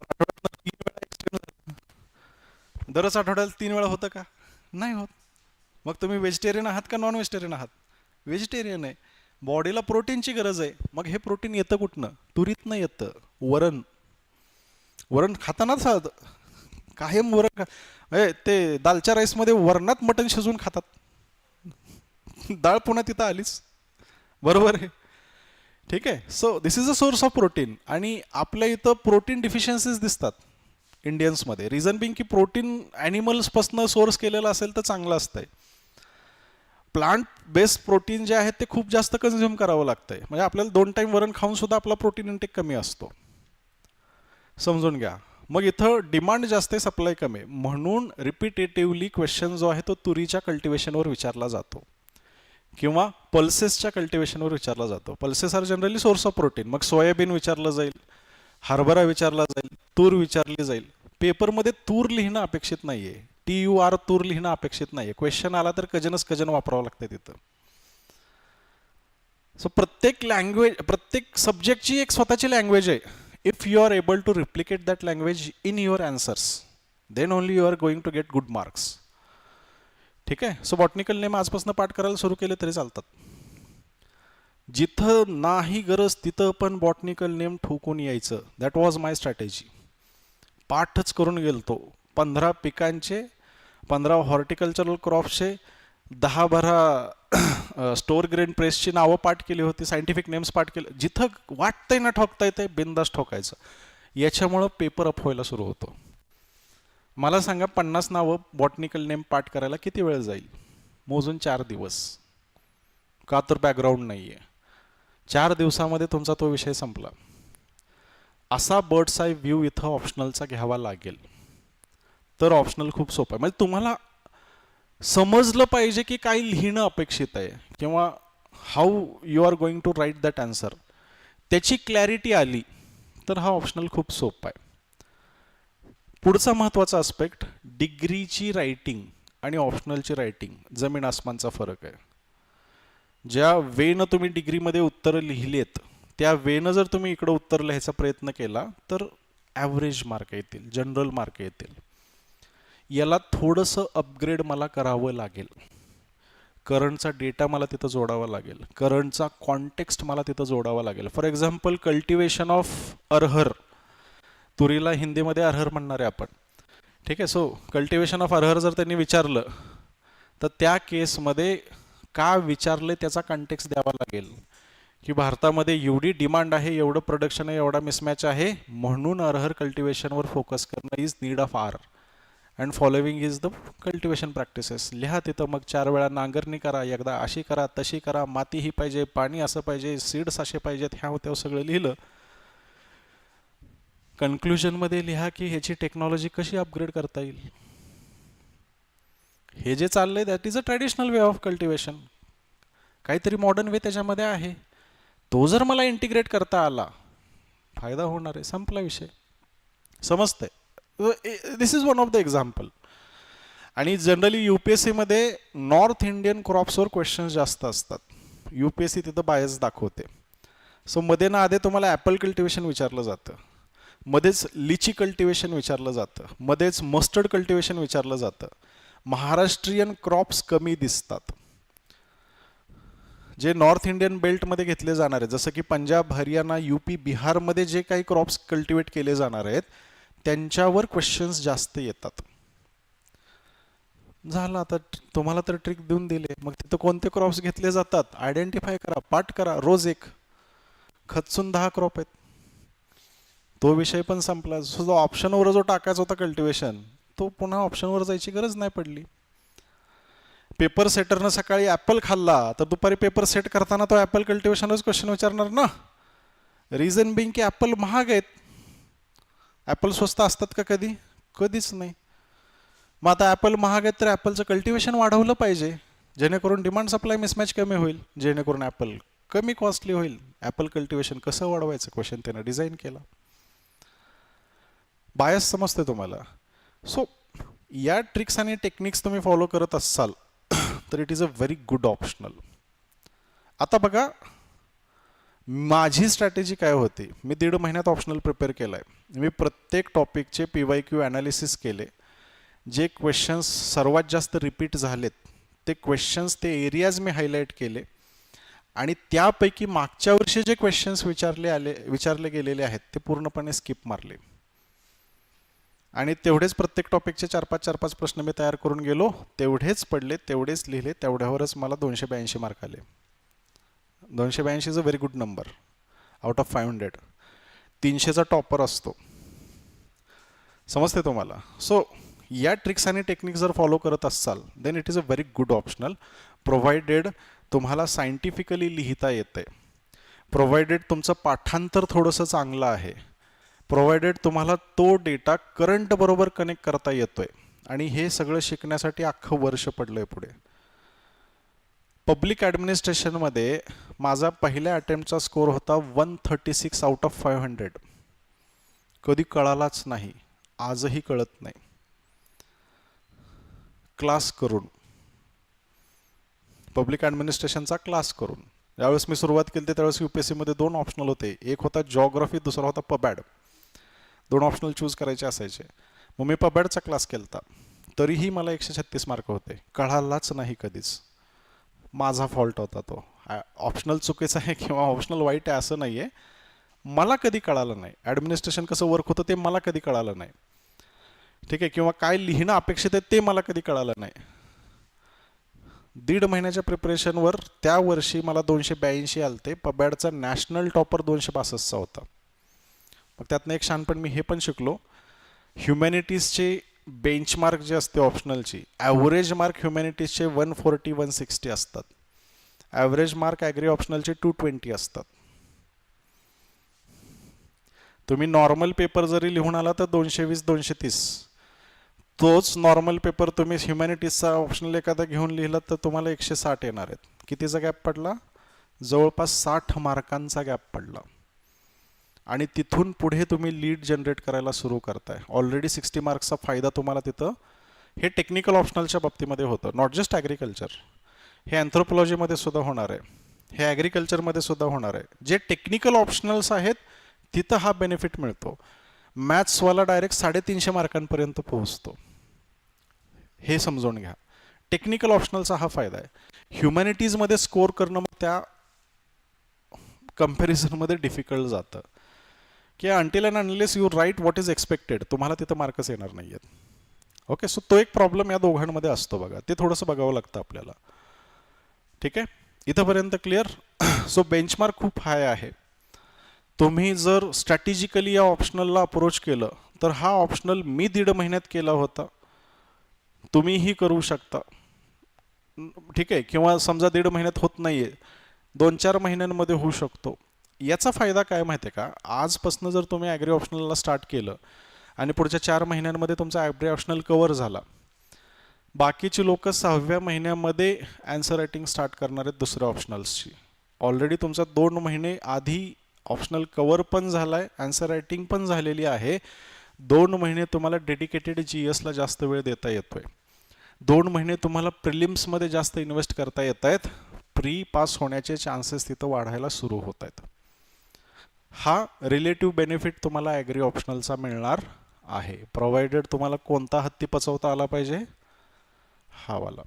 आठवड्यातनं 3 वेळा एक्सटेरियन. दरच आठवड्याला 3 वेळा होतं का? नाही होत. मग तुम्ही व्हेजिटेरियन आहात का नॉन व्हेजिटेरियन आहात? व्हेजिटेरियन आहे. बॉडीला प्रोटीनची गरज आहे. मग हे प्रोटीन येतं कुठनं? तुरीतनं येतं. वरण खातानाच कायम वरण ते दालच्या राईसमध्ये वरणात मटण शिजवून खातात. डाळ पुन्हा तिथं आलीच. बरोबर आहे. ठीक आहे. So this is a source of protein. आणि आपल्या इथं प्रोटीन डिफिशियन्सीज दिसतात इंडियन्समध्ये. रिझन बिंग की प्रोटीन ॲनिमल्सपासून सोर्स केलेलं असेल तर चांगलं असतंय. प्लांट बेस्ड प्रोटीन जे आहेत ते खूप जास्त कन्झ्युम करावं लागतंय. म्हणजे आपल्याला 2 टाईम वरण खाऊन सुद्धा आपला प्रोटीन इंटेक कमी असतो. समजून घ्या. मग इथं डिमांड जास्त आहे, सप्लाय कमी आहे. म्हणून रिपिटेटिव्हली क्वेश्चन जो आहे तो तुरीच्या कल्टिवेशनवर विचारला जातो किंवा पल्सेसच्या कल्टिवेशनवर विचारला जातो. Pulses are generally source of protein. मग सोयाबीन विचारलं जाईल, हरभरा विचारला जाईल, तूर विचारली जाईल. पेपरमध्ये तूर लिहिणं अपेक्षित नाहीये. TUR तूर लिहिणं अपेक्षित नाहीये. क्वेश्चन आला तर कजन वापरावं लागतं तिथं. सो प्रत्येक सब्जेक्टची एक स्वतःची लँग्वेज आहे. If you are able to replicate that language in your answers, then only you are going to get good marks. ठीक आहे. सो बॉटनिकल नेम आजपासून पाठ करायला सुरू केले तरी चालतात. जिथं नाही गरज तिथं पण बॉटनिकल नेम ठोकून यायचं. That was my strategy. पाठच करून गेलतो. 15 पिकांचे, 15 हॉर्टिकल्चरल क्रॉप्सचे, 10-12 स्टोअर ग्रेन प्रेसची नावं पाठ केली होती, सायंटिफिक नेम्स पाठ केले. जिथं वाटतंय ना ठोकता येतंय बिंदास ठोकायचं. याच्यामुळं पेपर अप व्हायला सुरू होतो. मला सांगा 50 नावं बॉटनिकल नेम पाठ करायला किती वेळ जाईल? मोजून 4 दिवस. का तर बॅकग्राऊंड नाही आहे. 4 दिवसामध्ये तुमचा तो विषय संपला. असा बर्ड्स आय व्ह्यू इथं ऑप्शनलचा घ्यावा लागेल. तर ऑप्शनल खूप सोपं आहे. म्हणजे तुम्हाला समजलं पाहिजे की काय लिहिणं अपेक्षित आहे किंवा how you are going to write that answer. त्याची क्लॅरिटी आली तर हा ऑप्शनल खूप सोपा आहे. पुढचा महत्त्वाचा आस्पेक्ट, डिग्रीची रायटिंग आणि ऑप्शनलची रायटिंग जमीन आसमानचा फरक आहे. ज्या वेनं तुम्ही डिग्रीमध्ये उत्तरं लिहिलेत त्या वेनं जर तुम्ही इकडं उत्तर लिहायचा प्रयत्न केला तर ॲव्हरेज मार्क येतील, जनरल मार्क येतील. याला थोडंसं अपग्रेड मला करावं लागेल. करंटचा डेटा मला तिथं जोडावा लागेल. करंटचा कॉन्टेक्स्ट मला तिथं जोडावा लागेल. फॉर एक्झाम्पल कल्टिवेशन ऑफ अरहर, तुरीला हिंदीमध्ये अरहर म्हणणार आहे आपण. ठीक आहे. सो कल्टिवेशन ऑफ अरहर जर त्यांनी विचारलं तर त्या केसमध्ये का विचारले त्याचा कॉन्टेक्स्ट द्यावा लागेल की भारतामध्ये एवढी डिमांड आहे, एवढं प्रोडक्शन आहे, एवढा मिसमॅच आहे, म्हणून अरहर कल्टिवेशनवर फोकस करणं is need of hour and following is the cultivation practices. लिहा तिथं. मग 4 वेळा नांगरणी करा, एकदा अशी करा, तशी करा, माती ही पाहिजे, पाणी असं पाहिजे, सीड्स असे पाहिजेत, ह्या होत्या सगळं लिहिलं. कन्क्लुजनमध्ये लिहा की ह्याची टेक्नॉलॉजी कशी अपग्रेड करता येईल. हे जे चाललंय that is a traditional way of cultivation. काहीतरी मॉडर्न वे त्याच्यामध्ये आहे. तो जर मला इंटिग्रेट करता आला फायदा होणार आहे. संपला विषय. समजतंय. This is one of the example. आणि जनरली UPSCमध्ये नॉर्थ इंडियन क्रॉप्सवर क्वेश्चन्स जास्त असतात. UPSC तिथं बायस दाखवते. सो मध्ये ना आधे तुम्हाला ॲपल कल्टिवेशन विचारलं जातं, मध्येच लिची कल्टिवेशन विचारलं जातं, मध्येच मस्टर्ड कल्टिवेशन विचारलं जातं. महाराष्ट्रीयन क्रॉप्स कमी दिसतात. जे नॉर्थ इंडियन बेल्टमध्ये घेतले जाणार आहेत, जसं की पंजाब, हरियाणा, UP, बिहारमध्ये जे काही क्रॉप्स कल्टिवेट केले जाणार आहेत त्यांच्यावर क्वेश्चन्स जास्त येतात. झालं. आता तुम्हाला तर ट्रिक देऊन दिले. मग तिथं कोणते क्रॉप्स घेतले जातात आयडेंटिफाय करा, पाठ करा. रोज एक खचून 10 क्रॉप आहेत. तो विषय पण संपला. जो ऑप्शनवर जो टाकायचा होता कल्टिवेशन, तो पुन्हा ऑप्शनवर जायची गरज नाही पडली. पेपर सेटरनं सकाळी ॲपल खाल्ला तर दुपारी पेपर सेट करताना तो ॲपल कल्टिवेशनच क्वेश्चन विचारणार ना. रिझन बिंग की ॲपल महाग आहेत. ॲपल स्वस्त असतात का कधी? कधीच नाही. मग आता ॲपल महाग आहेत तर ॲपलचं कल्टिवेशन वाढवलं पाहिजे जेणेकरून डिमांड सप्लाय मिसमॅच कमी होईल, जेणेकरून ॲपल कमी कॉस्टली होईल. ॲपल कल्टिवेशन कसं वाढवायचं क्वेश्चन त्यानं डिझाईन केला. बायस समजते तुम्हाला. सो या ट्रिक्स आणि टेक्निक्स तुम्ही फॉलो करत असाल तर it is a very good optional. आता बघा माझी स्ट्रॅटेजी काय होती. मी 1.5 महिन्यात ऑप्शनल प्रिपेअर केला आहे. मी प्रत्येक टॉपिकचे PYQ ॲनालिसिस केले. जे क्वेश्चन्स सर्वात जास्त रिपीट झालेत ते क्वेश्चन्स, ते एरियाज मी हायलाईट केले आणि त्यापैकी मागच्या वर्षी जे क्वेश्चन्स विचारले गेलेले आहेत ते पूर्णपणे स्किप मारले आणि तेवढेच प्रत्येक टॉपिकचे 4-5 प्रश्न मी तयार करून गेलो. तेवढेच पडले, तेवढेच लिहिले, तेवढ्यावरच मला 282 मार्क आले. 282 is a very good number out of 500. 300चा टॉपर असतो. समजते तुम्हाला. सो या ट्रिक्स आणि टेक्निक जर फॉलो करत असाल then it is a very good optional, provided तुम्हाला सायंटिफिकली लिहिता येते, प्रोव्हाइडेड तुमचं पाठांतर थोडंसं चांगलं आहे, प्रोव्हाइडेड तुम्हाला तो डेटा करंट बरोबर कनेक्ट करता येतोय. आणि हे सगळं शिकण्यासाठी अख्खं वर्ष पडलंय पुढे. पब्लिक ॲडमिनिस्ट्रेशनमध्ये माझा पहिल्या अटेम्प्टचा स्कोर होता 136 आउट ऑफ 500. कधी कळालाच नाही, आजही कळत नाही. क्लास करून, पब्लिक ॲडमिनिस्ट्रेशनचा क्लास करून. ज्यावेळेस मी सुरुवात केली होती त्यावेळेस UPSCमध्ये 2 ऑप्शनल होते. एक होता जॉग्राफी, दुसरा होता पबॅड. 2 ऑप्शनल चूज करायचे असायचे. मग मी पबॅडचा क्लास केलता, तरीही मला 136 मार्क होते, कळालाच नाही कधीच. माझा फॉल्ट होता तो. ऑप्शनल चुकीचं आहे किंवा ऑप्शनल वाईट आहे असं नाही आहे, मला कधी कळालं नाही. ॲडमिनिस्ट्रेशन कसं वर्क होतं ते मला कधी कळालं नाही, ठीक आहे, किंवा काय लिहिणं अपेक्षित आहे ते मला कधी कळालं नाही. 1.5 महिन्याच्या प्रिपरेशनवर त्या वर्षी मला 282 आलते. पबॅडचा नॅशनल टॉपर 262चा होता. मग त्यातनं एक शहाणपण मी हे पण शिकलो, ह्युमॅनिटीजचे बेंचमार्क जे असते ऑप्शनलची, ॲव्हरेज मार्क ह्युमॅनिटीजचे 140 160 असतात, ॲव्हरेज मार्क ॲग्री ऑप्शनलचे 220 असतात. तुम्ही नॉर्मल पेपर जरी लिहून आला तर 220 230. तोच नॉर्मल पेपर तुम्ही ह्युमॅनिटीजचा ऑप्शनल एखादा घेऊन लिहिला तर तुम्हाला 160 येणार आहेत. कितीचा गॅप पडला? जवळपास 60 मार्कांचा गॅप पडला. आणि तिथून पुढे तुम्ही लीड जनरेट करायला सुरू करताय. ऑलरेडी 60 मार्क्सचा फायदा तुम्हाला तिथं, हे टेक्निकल ऑप्शनलच्या बाबतीमध्ये होतं, नॉट जस्ट ॲग्रिकल्चर, हे अँथ्रोपॉलॉजीमध्ये सुद्धा होणार आहे, हे ॲग्रिकल्चरमध्ये सुद्धा होणार आहे. जे टेक्निकल ऑप्शनल्स आहेत तिथं हा बेनिफिट मिळतो. मॅथ्सवाला डायरेक्ट 350 मार्कांपर्यंत पोहोचतो, हे समजून घ्या. टेक्निकल ऑप्शनलचा हा फायदा आहे. ह्युमॅनिटीजमध्ये स्कोअर करणं मग त्या कम्पॅरिझनमध्ये डिफिकल्ट जातं, की until and unless you write what is expected तुम्हाला तिथं मार्कच येणार नाही आहेत. ओके, सो तो एक प्रॉब्लेम या दोघांमध्ये असतो बघा, ते थोडंसं बघावं लागतं आपल्याला. ठीक आहे, इथंपर्यंत क्लिअर? सो बेंचमार्क खूप हाय आहे. तुम्ही जर स्ट्रॅटेजिकली या ऑप्शनलला अप्रोच केलं तर हा ऑप्शनल मी 1.5 महिन्यात केला होता, तुम्हीही करू शकता. ठीक आहे, किंवा समजा 1.5 महिन्यात होत नाहीये, 2-4 महिन्यांमध्ये होऊ शकतो. याचा फायदा काय माहिती आहे का? आजपासून जर तुम्ही ॲग्री ऑप्शनलला स्टार्ट केलं आणि पुढच्या 4 महिन्यांमध्ये तुमचा ॲग्री ऑप्शनल कव्हर झाला, बाकीची लोक 6व्या महिन्यामध्ये ॲन्सर रायटिंग स्टार्ट करणार आहेत दुसऱ्या ऑप्शनल्सची. ऑलरेडी तुमचा 2 महिने आधी ऑप्शनल कव्हर पण झाला आहे, ॲन्सर रायटिंग पण झालेली आहे. 2 महिने तुम्हाला डेडिकेटेड GSला जास्त वेळ देता येतोय. 2 महिने तुम्हाला प्रिलिम्समध्ये जास्त इन्व्हेस्ट करता येत आहेत. प्री पास होण्याचे चान्सेस तिथं वाढायला सुरू होत आहेत. हा रिलेटिव्ह बेनिफिट तुम्हाला ॲग्री ऑप्शनलचा मिळणार आहे, प्रोव्हाइडेड तुम्हाला कोणता हत्ती पचवता आला पाहिजे, हा वाला.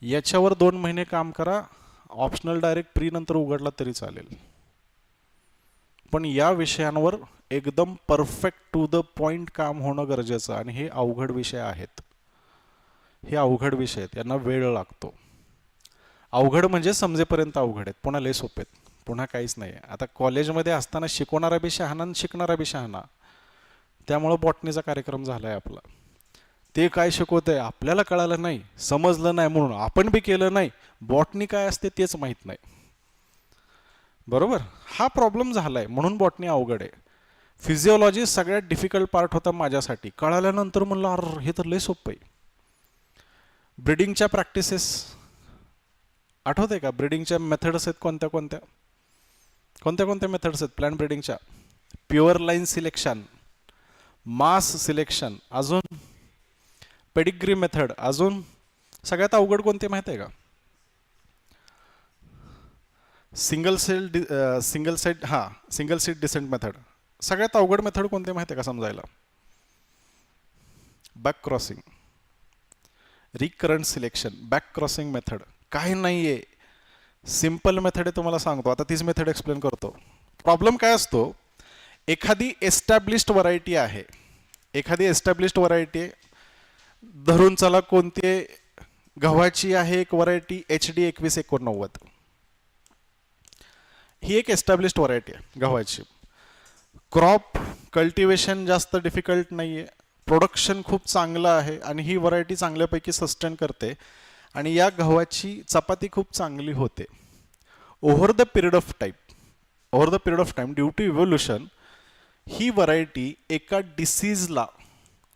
याच्यावर 2 महिने काम करा, ऑप्शनल डायरेक्ट प्री नंतर उघडला तरी चालेल, पण या विषयांवर एकदम परफेक्ट टू द पॉइंट काम होणं गरजेचं. आणि हे अवघड विषय आहेत, हे अवघड विषय आहेत, यांना वेळ लागतो. अवघड म्हणजे समजेपर्यंत अवघड आहेत, पुन्हा लय सोपे आहेत, पुन्हा काहीच नाही. आता कॉलेजमध्ये असताना शिकवणारा बी शहाणा आणि शिकणारा बी शहाणा, त्यामुळं बॉटनीचा कार्यक्रम झाला आहे आपला. ते काय शिकवतंय आपल्याला कळालं नाही, समजलं नाही म्हणून आपण बी केलं नाही, बॉटनी काय असते तेच माहीत नाही. बरोबर, हा प्रॉब्लेम झालाय, म्हणून बॉटनी अवघड आहे. फिजिओलॉजी सगळ्यात डिफिकल्ट पार्ट होता माझ्यासाठी, कळाल्यानंतर म्हणलं अरे हे तर लय सोपं आहे. ब्रीडिंगच्या प्रॅक्टिसेस आठवते का? ब्रीडिंगच्या मेथड्स आहेत कोणत्या कोणत्या कोणत्या कोणत्या मेथड्स आहेत प्लांट ब्रीडिंगच्या? Pure line selection, mass selection, अजून पेडिग्री मेथड, अजून सगळ्यात अवघड कोणते माहिती आहे का? Single seed descent method. सगळ्यात अवघड मेथड कोणते माहिती आहे का समजायला? Back crossing, recurrent selection, back crossing method. काही नाही आहे, सिम्पल मेथड आहे, तुम्हाला सांगतो. आता तीच मेथड एक्सप्लेन करतो. प्रॉब्लेम काय असतो, एखादी एस्टॅब्लिश्ड व्हरायटी आहे, एखादी एस्टॅब्लिश्ड व्हरायटी आहे, धरून चला कोणती, गव्हाची आहे एक व्हरायटी HD 2189. ही एक एस्टॅब्लिश्ड व्हरायटी आहे गव्हाची. क्रॉप कल्टिवेशन जास्त डिफिकल्ट नाही आहे, प्रोडक्शन खूप चांगलं आहे आणि ही व्हरायटी चांगल्यापैकी सस्टेन करते आणि या गव्हाची चपाती खूप चांगली होते. Over the period of time due to evolution ही व्हरायटी एका डिसीजला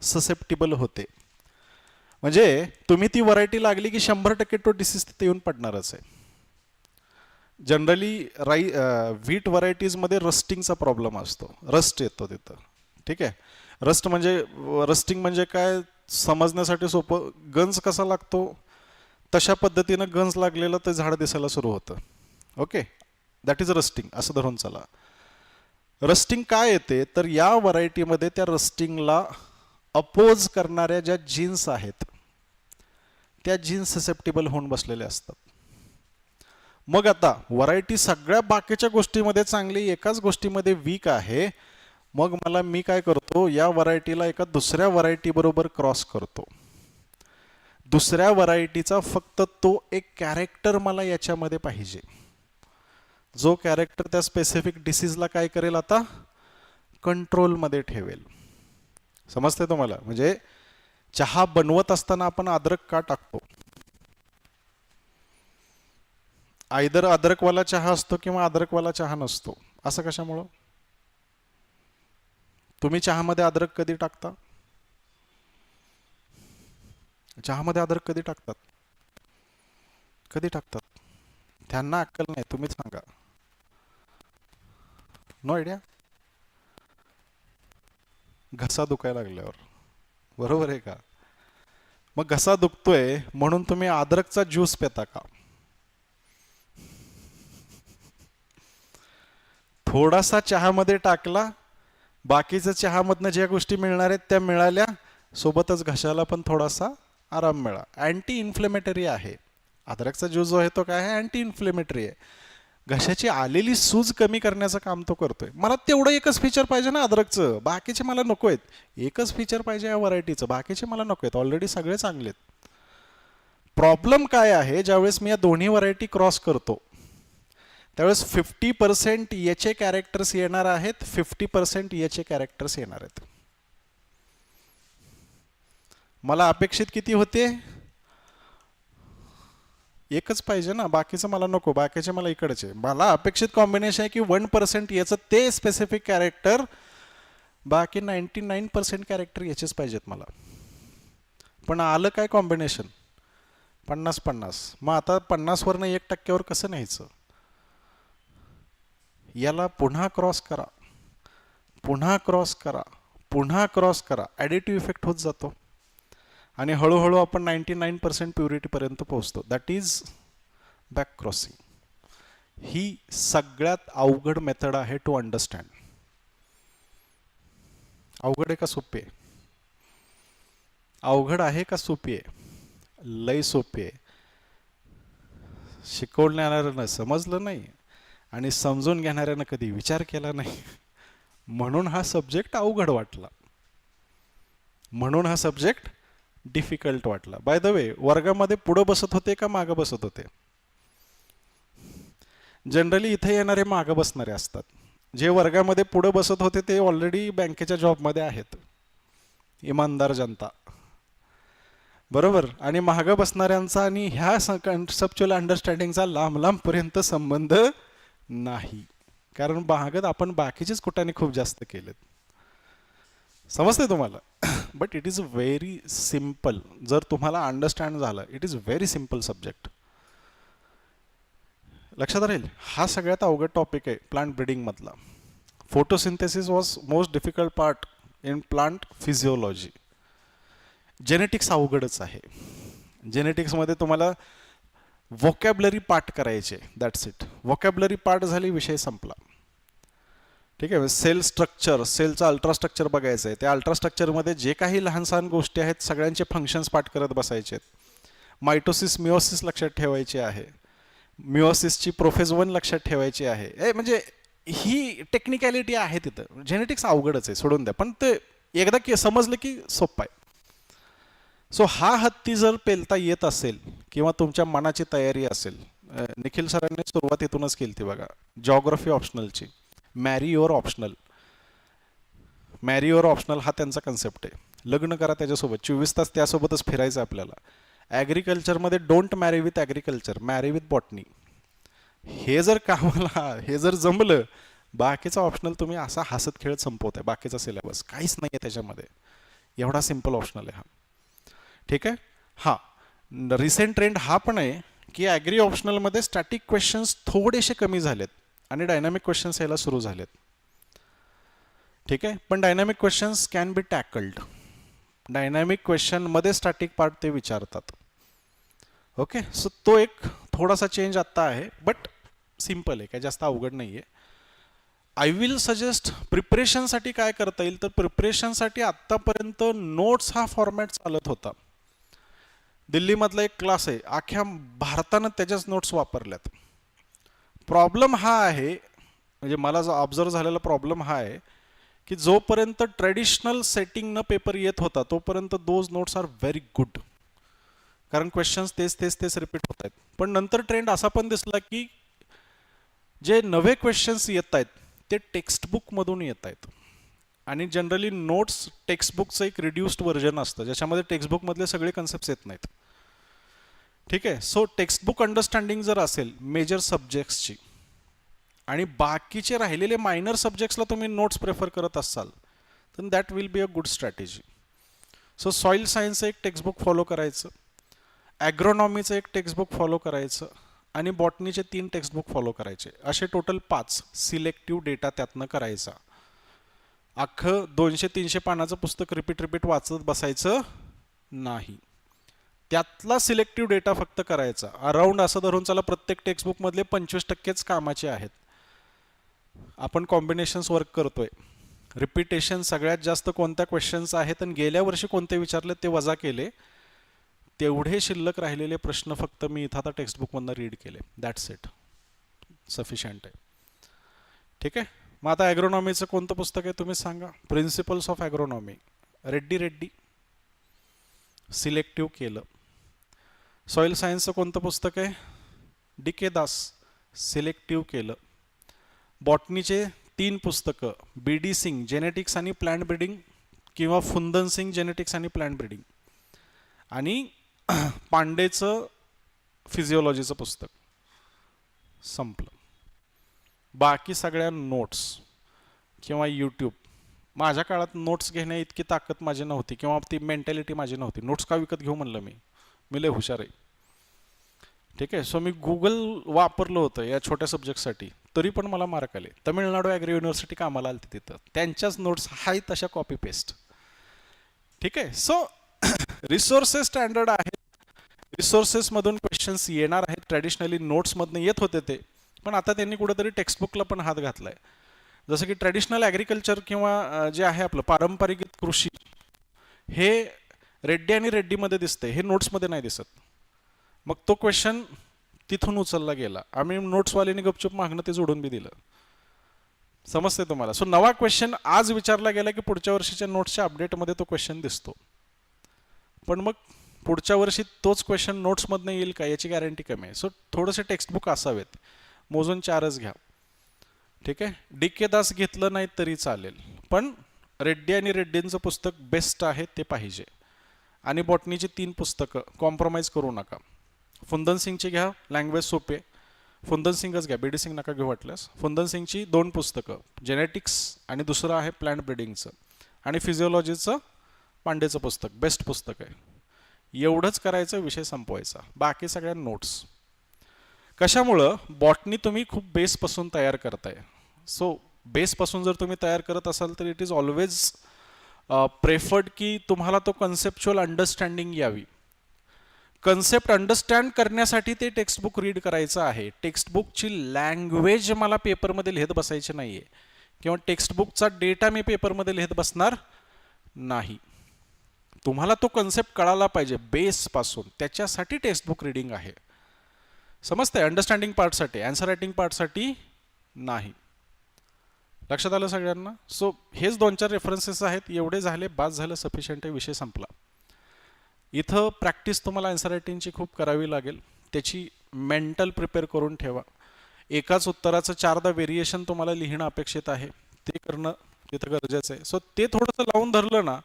ससेप्टिबल होते. म्हणजे तुम्ही ती व्हरायटी लागली की 100% तो डिसीज तिथे येऊन पडणारच आहे. जनरली व्हीट व्हरायटीजमध्ये रस्टिंगचा प्रॉब्लेम असतो, रस्ट येतो तिथं. ठीक आहे, रस्टिंग म्हणजे काय समजण्यासाठी सोपं, गंज कसा लागतो तशा पद्धतीनं गंज लागलेलं ते झाड दिसायला सुरू होतं. ओके, दॅट इज रस्टिंग, असं धरून चला. रस्टिंग काय येते तर या व्हरायटीमध्ये त्या रस्टिंगला अपोज करणाऱ्या ज्या जीन्स आहेत त्या जीन्स ससेप्टेबल होऊन बसलेल्या असतात. मग आता व्हरायटी सगळ्या बाकीच्या गोष्टीमध्ये चांगली, एकाच गोष्टीमध्ये वीक आहे, मग मी काय करतो, या व्हरायटीला एका दुसऱ्या व्हरायटी बरोबर क्रॉस करतो. दुसऱ्या व्हरायटीचा फक्त तो एक कॅरेक्टर मला याच्यामध्ये पाहिजे, जो कॅरेक्टर त्या स्पेसिफिक डिसीजला काय करेल, आता कंट्रोलमध्ये ठेवेल. समजते तुम्हाला? म्हणजे चहा बनवत असताना आपण अद्रक का टाकतो? आयदर अद्रकवाला चहा असतो किंवा अद्रकवाला चहा नसतो. असं कशामुळं? तुम्ही चहामध्ये अद्रक कधी टाकता? चहामध्ये अद्रक कधी टाकतात? कधी टाकतात? त्यांना अक्कल नाही, तुम्ही सांगा. No idea. घसा दुखायला लागल्यावर, बरोबर आहे का? मग घसा दुखतोय म्हणून तुम्ही अद्रकचा ज्यूस पिता का? थोडासा चहामध्ये टाकला, बाकीचं चहामधनं ज्या गोष्टी मिळणार आहेत त्या मिळाल्या, सोबतच घशाला पण थोडासा आराम मिळा. अँटी इन्फ्लेमेटरी आहे अद्रकचा ज्यूस जो आहे, तो काय आहे, अँटी इन्फ्लेमेटरी आहे. घशाची आलेली सूज कमी करण्याचं काम तो करतोय. मला तेवढं एकच फीचर पाहिजे ना अद्रकचं, बाकीचे मला नको आहेत. एकच फीचर पाहिजे या व्हरायटीचं, बाकीचे मला नको आहेत, ऑलरेडी सगळे चांगले आहेत. प्रॉब्लेम काय आहे, ज्यावेळेस मी या दोन्ही व्हरायटी क्रॉस करतो त्यावेळेस 50% याचे कॅरेक्टर्स येणार आहेत, 50% याचे कॅरेक्टर्स येणार आहेत. मला अपेक्षित किती होते? एकच पाहिजे ना, बाकीचं मला नको, बाकीचे मला इकडचे. मला अपेक्षित कॉम्बिनेशन आहे की 1% याचं ते स्पेसिफिक कॅरेक्टर, बाकी 99% कॅरेक्टर याचेच पाहिजेत मला. पण आलं काय कॉम्बिनेशन? 50-50. मग आता 50वरनं 1% कसं न्यायचं? याला पुन्हा क्रॉस करा, पुन्हा क्रॉस करा, पुन्हा क्रॉस करा, ॲडिटिव्ह इफेक्ट होत जातो आणि हळूहळू आपण 99% प्युरिटीपर्यंत पोहोचतो. That is back crossing. ही सगळ्यात अवघड मेथड आहे टू अंडरस्टँड. अवघड आहे का सोपी आहे? अवघड आहे का सोपी आहे? लय सोपी आहे. शिकवण्यानं समजलं नाही आणि समजून घेणाऱ्यानं कधी विचार केला नाही, म्हणून हा सब्जेक्ट अवघड वाटला, म्हणून हा सब्जेक्ट डिफिकल्ट वाटला. बाय द वे, वर्गामध्ये पुढं बसत होते का मागं बसत होते? जनरली इथे येणारे मागं बसणारे असतात. जे वर्गामध्ये पुढं बसत होते ते ऑलरेडी बँकेच्या जॉबमध्ये आहेत, इमानदार जनता, बरोबर. आणि मागं बसणाऱ्यांचा आणि ह्या कन्सेप्च्युअल अंडरस्टँडिंगचा लांब लांबपर्यंत संबंध नाही, कारण मागत आपण बाकीचेच कुठाने खूप जास्त केलेत. समजते तुम्हाला? But it is very simple. जर तुम्हाला अंडरस्टँड झालं, it is very simple subject. लक्षात राहील. हा सगळ्यात अवघड टॉपिक आहे प्लांट ब्रीडिंग मधला. Photosynthesis was most difficult part in plant physiology. Genetics अवघडच आहे. जेनेटिक्समध्ये तुम्हाला व्होकॅबलरी पार्ट करायचे, दॅट्स इट. व्होकॅबलरी पार्ट झाली, विषय संपला. ठीक आहे. सेल स्ट्रक्चर, सेलचं अल्ट्रास्ट्रक्चर बघायचं आहे. त्या अल्ट्रास्ट्रक्चरमध्ये जे काही लहान सहान गोष्टी आहेत सगळ्यांचे फंक्शन्स पाठ करत बसायचे आहेत. मायटोसिस मिओसिस लक्षात ठेवायचे आहे, मिओसिसची प्रोफेज 1 लक्षात ठेवायची आहे. म्हणजे ही टेक्निकॅलिटी आहे तिथं. जेनेटिक्स अवघडच आहे, सोडून द्या, पण ते एकदा समजलं की सोपं आहे. सो हा हत्ती जर पेलता येत असेल किंवा तुमच्या मनाची तयारी असेल, निखिल सरांनी सुरुवातीतूनच केली ती बघा, जॉग्रफी ऑप्शनलची. मॅरी ओर ऑप्शनल, मॅरी ओर ऑप्शनल हा त्यांचा कन्सेप्ट आहे. लग्न करा त्याच्यासोबत, 24 तास त्यासोबतच फिरायचं आपल्याला. ॲग्रिकल्चरमध्ये डोंट मॅरी विथ ॲग्रिकल्चर, मॅरी विथ बॉटनी. हे जर कामाला, हे जर जमलं, बाकीचा ऑप्शनल तुम्ही असा हसत खेळत संपवताय. बाकीचा सिलेबस काहीच नाही आहे त्याच्यामध्ये, एवढा सिम्पल ऑप्शनल आहे हा. ठीक आहे. हां, रिसेंट ट्रेंड हा पण आहे की ॲग्री ऑप्शनलमध्ये स्टॅटिक क्वेश्चन्स थोडेसे कमी झालेत आणि डायनामिक क्वेश्चन्स यायला सुरू झालेत. ठीक आहे. पण dynamic questions can be tackled. Dynamic क्वेश्चनमध्ये स्टॅटिक पार्ट ते विचारतात. ओके. सो तो एक थोडासा चेंज आत्ता आहे, बट सिम्पल आहे, काय जास्त अवघड नाही आहे. आय विल सजेस्ट प्रिपरेशनसाठी काय करता येईल, तर प्रिपरेशनसाठी आत्तापर्यंत नोट्स हा फॉर्मॅट चालत होता. दिल्लीमधला एक क्लास आहे, अख्ख्या भारतानं त्याच्याच नोट्स वापरल्यात. प्रॉब्लेम हा आहे, म्हणजे मला जो ऑब्झर्व झालेला प्रॉब्लेम हा आहे की जोपर्यंत ट्रेडिशनल सेटिंगनं पेपर येत होता तोपर्यंत those notes are very good, कारण क्वेश्चन्स तेच तेच तेच रिपीट होत आहेत. पण नंतर ट्रेंड असा पण दिसला की जे नवे क्वेश्चन्स येत आहेत ते टेक्स्टबुकमधून येत आहेत, आणि जनरली नोट्स टेक्स्टबुकचं एक रिड्युस्ड व्हर्जन असतं ज्याच्यामध्ये टेक्स्टबुकमधले सगळे कन्सेप्ट्स येत नाहीत. ठीक आहे. सो टेक्स्टबुक अंडरस्टँडिंग जर असेल मेजर सब्जेक्ट्सची आणि बाकीचे राहिलेले मायनर सब्जेक्ट्सला तुम्ही नोट्स प्रेफर करत असाल तर that will be a good strategy. So soil सायन्सचं एक टेक्स्टबुक फॉलो करायचं, ॲग्रोनॉमीचं एक टेक्स्टबुक फॉलो करायचं आणि बॉटनीचे 3 टेक्स्टबुक फॉलो करायचे. असे टोटल 5 सिलेक्टिव्ह डेटा त्यातनं करायचा. अख्खं 200-300 पानाचं पुस्तक रिपीट वाचत बसायचं नाही. त्यातला सिलेक्टिव्ह डेटा फक्त करायचा. अराउंड असं धरून चला प्रत्येक टेक्स्टबुकमधले 25%च कामाचे आहेत. आपण कॉम्बिनेशन्स वर्क करतोय. रिपिटेशन सगळ्यात जास्त कोणत्या क्वेश्चन्स आहेत आणि गेल्या वर्षी कोणते विचारले ते वजा केले, तेवढे शिल्लक राहिलेले प्रश्न फक्त मी इथं आता टेक्स्टबुकमधनं रीड केले. दॅट्स इट, सफिशियंट आहे. ठीक आहे. मग आता ॲग्रोनॉमीचं कोणतं पुस्तक आहे तुम्ही सांगा. Principles of agronomy, Reddy selective केलं. सॉईल सायन्सचं कोणतं पुस्तक आहे, डी.के. दास, सिलेक्टिव्ह केलं. बॉटनीचे 3 पुस्तकं, बी.डी. सिंग जेनेटिक्स आणि प्लांट ब्रीडिंग किंवा फुंदन सिंग जेनेटिक्स आणि प्लांट ब्रीडिंग, आणि पांडेचं फिजिओलॉजीचं पुस्तक, संपलं. बाकी सगळ्या नोट्स किंवा यूट्यूब. माझ्या काळात नोट्स घेण्या इतकी ताकद माझी नव्हती किंवा ती मेंटॅलिटी माझी नव्हती. नोट्स का विकत घेऊ म्हणलं, मी लय हुशार आहे. ठीक आहे. सो मी गुगल वापरलं होतं या छोट्या सब्जेक्टसाठी, तरी पण मला मार्क आले. तमिळनाडू ॲग्री युनिव्हर्सिटी कामाला आली तिथं, त्यांच्याच नोट्स हाय तशा कॉपी पेस्ट. ठीक आहे. सो रिसोर्सेस स्टँडर्ड आहेत, रिसोर्सेसमधून क्वेश्चन्स येणार आहेत. ट्रॅडिशनली नोट्समधनं येत होते ते, पण आता त्यांनी कुठेतरी टेक्स्टबुकला पण हात घातलाय. जसं की ट्रॅडिशनल ॲग्रिकल्चर किंवा जे आहे आपलं पारंपरिक कृषी, हे रेड्डी आणि रेड्डीमध्ये दिसतंय, हे नोट्समध्ये नाही दिसत. मग तो क्वेश्चन तिथून उचलला गेला, आम्ही नोट्सवाल्याने गपचूप मागणं ते जोडून बी दिलं. समजते तुम्हाला. सो नवा क्वेश्चन आज विचारला गेला की पुढच्या वर्षीच्या नोट्सच्या अपडेटमध्ये तो क्वेश्चन दिसतो, पण मग पुढच्या वर्षी तोच क्वेश्चन नोट्समधनं येईल का याची गॅरंटी कमी आहे. सो थोडेसे टेक्स्टबुक असावेत, मोजून 4च घ्या. ठीक आहे. डी.के. दास घेतलं नाही तरी चालेल, पण रेड्डी आणि रेड्डींचं पुस्तक बेस्ट आहे ते पाहिजे. आणि बॉटनीची 3 पुस्तकं कॉम्प्रोमाइज करू नका. फुंदन सिंगची घ्या, लँग्वेज सोपे, फुंदन सिंगच घ्या, बी.डी. सिंग नका घेऊ वाटल्यास. फुंदन सिंगची 2 पुस्तकं, जेनेटिक्स आणि दुसरं आहे प्लांट ब्रीडिंगचं, आणि फिजिओलॉजीचं पांडेचं पुस्तक बेस्ट पुस्तक आहे. एवढंच करायचं, विषय संपवायचा. बाकी सगळ्या नोट्स. कशामुळं, बॉटनी तुम्ही खूप बेसपासून तयार करताय. सो बेसपासून जर तुम्ही तयार करत असाल तर इट इज ऑलवेज प्रेफर्ड की तुम्हाला तो कन्सेप्च्युअल अंडरस्टँडिंग यावी. कन्सेप्ट अंडरस्टँड करण्यासाठी ते टेक्स्टबुक रीड करायचं आहे. टेक्स्टबुकची लँग्वेज मला पेपरमध्ये लिहित बसायची नाही आहे, किंवा टेक्स्टबुकचा डेटा मी पेपरमध्ये लिहित बसणार नाही. तुम्हाला तो कन्सेप्ट कळाला पाहिजे बेसपासून, त्याच्यासाठी टेक्स्टबुक रीडिंग आहे. समजतंय. अंडरस्टँडिंग पार्टसाठी, आन्सर रायटिंग पार्टसाठी नाही. लक्षात आलं सगळ्यांना. सो हेच 2-4 रेफरन्सेस आहेत, एवढे झाले बास झालं, सफिशियंट आहे, विषय संपला. इथं प्रॅक्टिस तुम्हाला आन्सर रायटिंगची खूप करावी लागेल, त्याची मेंटल प्रिपेअर करून ठेवा. एकाच उत्तराचं 4दा व्हेरिएशन तुम्हाला लिहिणं अपेक्षित आहे, ते करणं तिथं गरजेचं आहे. सो ते थोडंसं लावून धरलं ना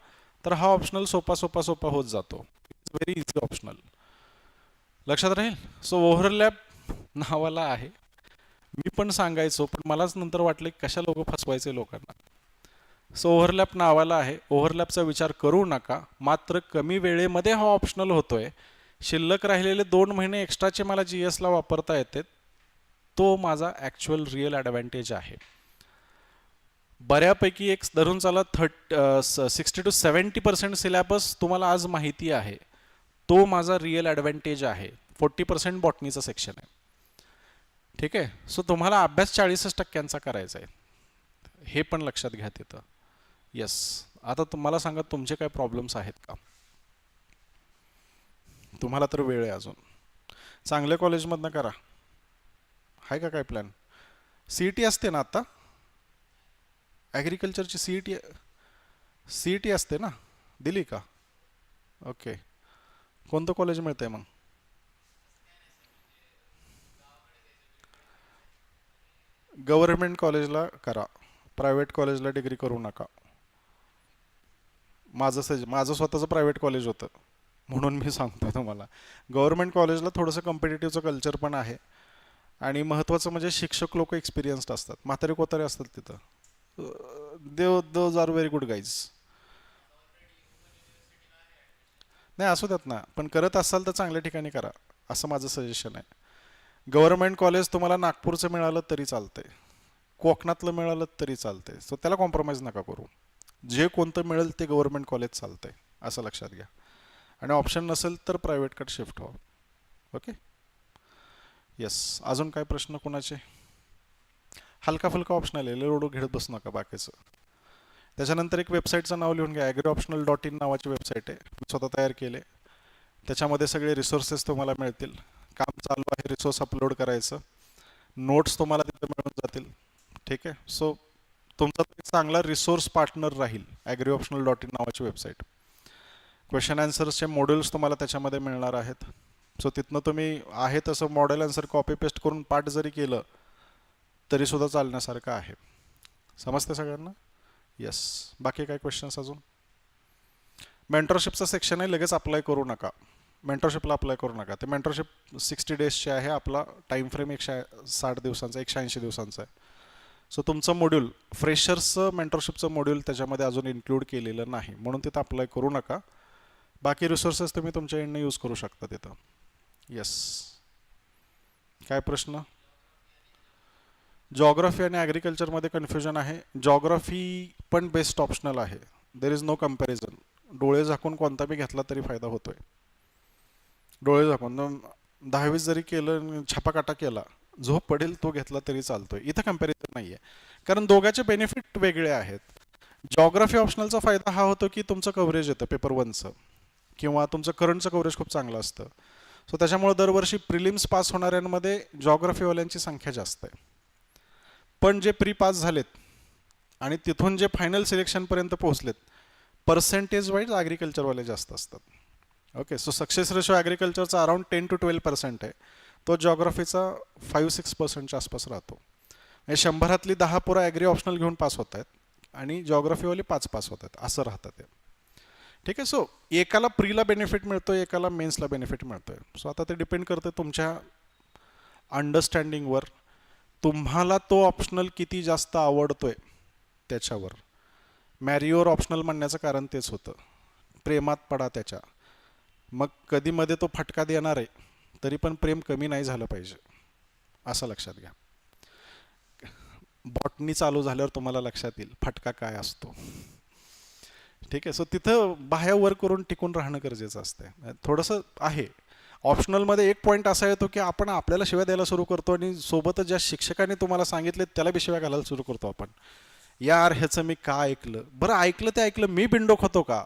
तर हा ऑप्शनल सोपा होत जातो. It's very easy optional. लक्षात राहील. सो ओव्हरलॅप नावाला आहे, मी पण सांगायचो, पण मलाच नंतर वाटलं की कशा लोक फसवायचे लोकांना. सो ओव्हरलॅप नावाला आहे, ओव्हरलॅपचा विचार करू नका. मात्र कमी वेळेमध्ये हा ऑप्शनल होतोय. शिल्लक राहिलेले 2 महिने एक्स्ट्राचे मला GSला वापरता येते, तो माझा ॲक्च्युअल रिअल ॲडव्हान्टेज आहे. बऱ्यापैकी एक धरून चला 60 to 70% सिलेबस तुम्हाला आज माहिती आहे, तो माझा रिअल ॲडव्हान्टेज आहे. 40% बॉटनीचं सेक्शन आहे. ठीक आहे. सो तुम्हाला अभ्यास 40% करायचा आहे. आहेत, हे पण लक्षात घ्या तिथं. येस. आता तुम्हाला सांगा तुमचे काय प्रॉब्लेम्स आहेत का? तुम्हाला तर वेळ आहे अजून. चांगल्या कॉलेजमधनं करा. आहे का काय प्लॅन? सी ई टी असते ना आता? ॲग्रिकल्चरची सी ई टी असते ना? दिली का? ओके. कोणतं कॉलेज मिळतंय मग? गव्हर्नमेंट कॉलेजला करा, प्रायव्हेट कॉलेजला डिग्री करू नका. माझं स्वतःचं प्रायव्हेट कॉलेज होतं म्हणून मी सांगतो तुम्हाला. गव्हर्नमेंट कॉलेजला थोडंसं कॉम्पिटिटिव्हचं कल्चर पण आहे आणि महत्त्वाचं म्हणजे शिक्षक लोक एक्सपिरियन्स्ड असतात, म्हातारे कोतारे असतात तिथं. Those are very good guys. नाही असू द्यात ना, पण करत असाल तर चांगल्या ठिकाणी करा, असं माझं सजेशन आहे. गव्हर्नमेंट कॉलेज तुम्हाला नागपूरचं मिळालं तरी चालतंय, कोकणातलं मिळालं तरी चालतंय, सो त्याला कॉम्प्रोमाइज नका करू. जे कोणतं मिळेल ते गव्हर्नमेंट कॉलेज चालतंय, असं लक्षात घ्या. आणि ऑप्शन नसेल तर प्रायव्हेटकडे शिफ्ट व्हा. ओके. येस. अजून काय प्रश्न कोणाचे? हलका फुलका ऑप्शनल आहे, लोडो घेत बसू नका बाकीचं. त्याच्यानंतर एक वेबसाईटचं नाव लिहून घ्या, ॲग्रीऑप्शनल.in नावाची वेबसाईट आहे, मी स्वतः तयार केले. त्याच्यामध्ये सगळे रिसोर्सेस तुम्हाला मिळतील. काम चालू आहे रिसोर्स अपलोड करायचं, नोट्स तुम्हाला तिथे मिळून जातील. ठीक आहे. सो तुमचा एक चांगला रिसोर्स पार्टनर राहील ॲग्रीऑप्शनल.in नावाची वेबसाईट. क्वेश्चन आन्सर्सचे मॉड्यूल्स तुम्हाला त्याच्यामध्ये मिळणार आहेत. सो तिथनं तुम्ही आहे तसं मॉडेल आन्सर कॉपी पेस्ट करून पाठ जरी केलं तरी सुद्धा चालण्यासारखं आहे. समजते सगळ्यांना? येस. बाकी काय क्वेश्चन्स अजून? मेंटरशिपचं सेक्शन आहे, लगेच अप्लाय करू नका. मेंटरशिपला अप्लाय करू नका. ते मेंटरशिप 60 डेजचे आहे, आपला टाईम फ्रेम 160 दिवसांचा, 180 दिवसांचा आहे. सो तुमचं मॉड्यूल फ्रेशर्सचं मेंटरशिपचं मॉड्यूल त्याच्यामध्ये अजून इन्क्लूड केलेलं नाही, म्हणून तिथं अप्लाय करू नका. बाकी रिसोर्सेस तुम्ही तुमच्या एंडने यूज करू शकता तिथं. येस. काय प्रश्न? जॉग्राफी आणि ॲग्रिकल्चरमध्ये कन्फ्युजन आहे. जॉग्राफी पण बेस्ट ऑप्शनल आहे, देर इज नो कम्पॅरिझन. डोळे झाकून कोणता बी घेतला तरी फायदा होतोय. डोळे झाकून 10-20 जरी केलं, छापाकाटा केला, जो पडेल तो घेतला तरी चालतोय. इथं कम्पॅरिझन नाही आहे, कारण दोघांचे बेनिफिट वेगळे आहेत. जॉग्राफी ऑप्शनलचा फायदा हा होतो की तुमचं कव्हरेज येतं पेपर 1चं, किंवा तुमचं करंटचं कव्हरेज खूप चांगलं असतं. सो त्याच्यामुळे दरवर्षी प्रिलिम्स पास होणाऱ्यांमध्ये जॉग्राफीवाल्यांची संख्या जास्त आहे. पण जे प्री पास झालेत आणि तिथून जे फायनल सिलेक्शनपर्यंत पोहोचलेत, पर्सेंटेज वाईज ॲग्रिकल्चरवाले जास्त असतात. ओके. सो सक्सेस रेशो ॲग्रिकल्चरचा अराउंड 10 to 12% आहे, तो जॉग्राफीचा 5-6%च्या आसपास राहतो. म्हणजे 100रातली 10 पोरं ॲग्री ऑप्शनल घेऊन पास होत आहेत आणि जॉग्राफीवाले 5 पास होत आहेत, असं राहतं ते. ठीक आहे. सो एकाला प्रीला बेनिफिट मिळतोय, एकाला मेन्सला बेनिफिट मिळतोय. सो आता ते डिपेंड करतं तुमच्या अंडरस्टँडिंगवर, तुम्हाला तो ऑप्शनल किती जास्त आवडतोय त्याच्यावर. मॅरिओर ऑप्शनल म्हणण्याचं कारण तेच होतं, प्रेमात पडा त्याच्या. मग कधी मध्ये तो फटका देणार आहे, तरी पण प्रेम कमी नाही झालं पाहिजे, असं लक्षात घ्या. बॉटनी चालू झाल्यावर तुम्हाला लक्षात येईल फटका काय असतो. ठीक आहे. सो तिथं बाह्य वर करून टिकून राहणं गरजेचं असतं. थोडंसं आहे ऑप्शनलमध्ये. एक पॉईंट असा येतो की आपण आपल्याला शिव्या द्यायला सुरू करतो आणि सोबतच ज्या शिक्षकाने तुम्हाला सांगितले त्याला बी शिव्या घालायला सुरू करतो आपण. यार ह्याचं मी का ऐकलं, बरं ऐकलं ते ऐकलं, मी बिंडोक होतो का,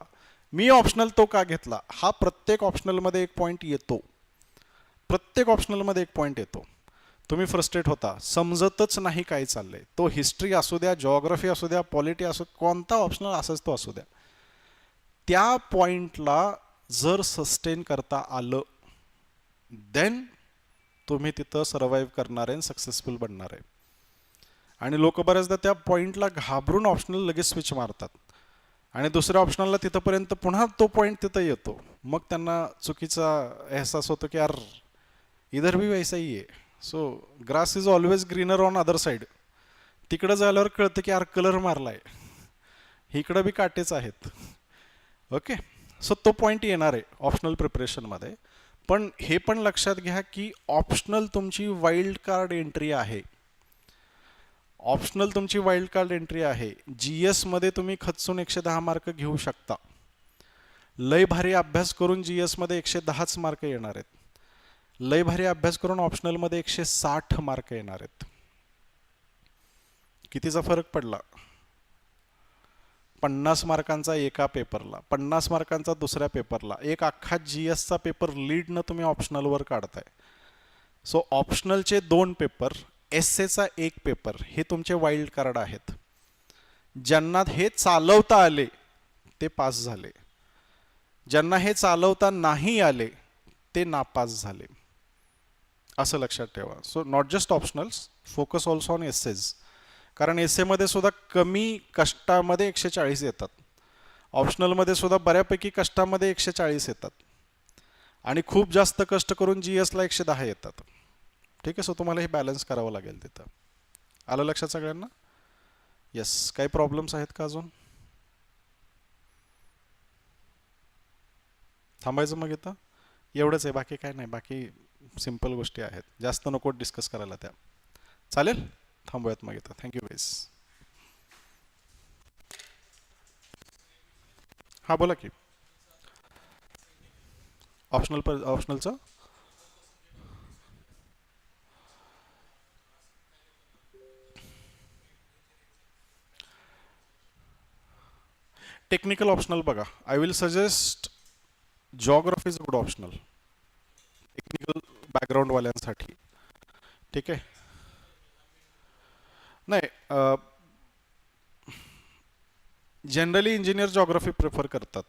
मी ऑप्शनल तो का घेतला. हा प्रत्येक ऑप्शनलमध्ये एक पॉईंट येतो, प्रत्येक ऑप्शनलमध्ये एक पॉईंट येतो. तुम्ही फ्रस्ट्रेट होता, समजतच नाही काय चाललंय. तो हिस्ट्री असू द्या, जॉग्राफी असू द्या, पॉलिटी असू, कोणता ऑप्शनल असाच तो असू द्या, त्या पॉइंटला जर सस्टेन करता आलं देन तुम्ही तिथं सर्वाईव्ह करणार आहे, सक्सेसफुल बनणार आहे. आणि लोक बऱ्याचदा त्या पॉईंटला घाबरून ऑप्शनल लगेच स्विच मारतात आणि दुसऱ्या ऑप्शनलला तिथंपर्यंत पुन्हा तो पॉईंट तिथं येतो, मग त्यांना चुकीचा एहसास होतो की यार इधर भी वैसा ही आहे. So grass is always greener on other side. तिकडं झाल्यावर कळतं की यार कलर मारलाय, इकडं बी काटेच आहेत. ओके. सो तो पॉईंट येणार आहे ऑप्शनल प्रिपरेशनमध्ये. पण हे पण लक्षात घ्या की ऑप्शनल तुमची वाईल्ड कार्ड एंट्री आहे. ऑप्शनल तुमची वाईल्ड कार्ड एंट्री आहे. GS मध्ये तुम्ही खचून 110 मार्क घेऊ शकता. लय भारी अभ्यास करून GS मध्ये 110च मार्क येणार आहेत. लय भारी अभ्यास करून ऑप्शनलमध्ये 160 मार्क येणार आहेत. कितीचा फरक पडला? 50 मार्कांचा एका पेपरला, 50 मार्कांचा दुसऱ्या पेपरला, एक अख्खा GSचा पेपर लीडनं तुम्ही ऑप्शनलवर काढताय. सो ऑप्शनलचे 2 पेपर, एसएचा 1 पेपर, हे तुमचे वाईल्ड कार्ड आहेत. ज्यांना हे चालवता आले ते पास झाले, ज्यांना हे चालवता नाही आले ते नापास झाले, असं लक्षात ठेवा. So not just optionals, focus also on essays. कारण एसेमध्ये सुद्धा कमी कष्टामध्ये 140 येतात, ऑप्शनलमध्ये सुद्धा बऱ्यापैकी कष्टामध्ये 140 येतात, आणि खूप जास्त कष्ट करून GSला 110 येतात. ठीक आहे. सो तुम्हाला हे बॅलन्स करावं लागेल तिथं. आलं लक्षात सगळ्यांना? येस. काही प्रॉब्लेम्स आहेत का अजून? थांबायचं मग इथं? एवढंच आहे, बाकी काय नाही. बाकी सिम्पल गोष्टी आहेत, जास्त नको डिस्कस करायला त्या. चालेल, थांबूयात मग इथं. Thank you guys. हां बोला की. ऑप्शनलचं टेक्निकल ऑप्शनल बघा. I will suggest geography is a good optional technical बॅकग्राऊंडवाल्यांसाठी. ठीक आहे. नाही, जनरली इंजिनियर जॉग्रफी प्रिफर करतात.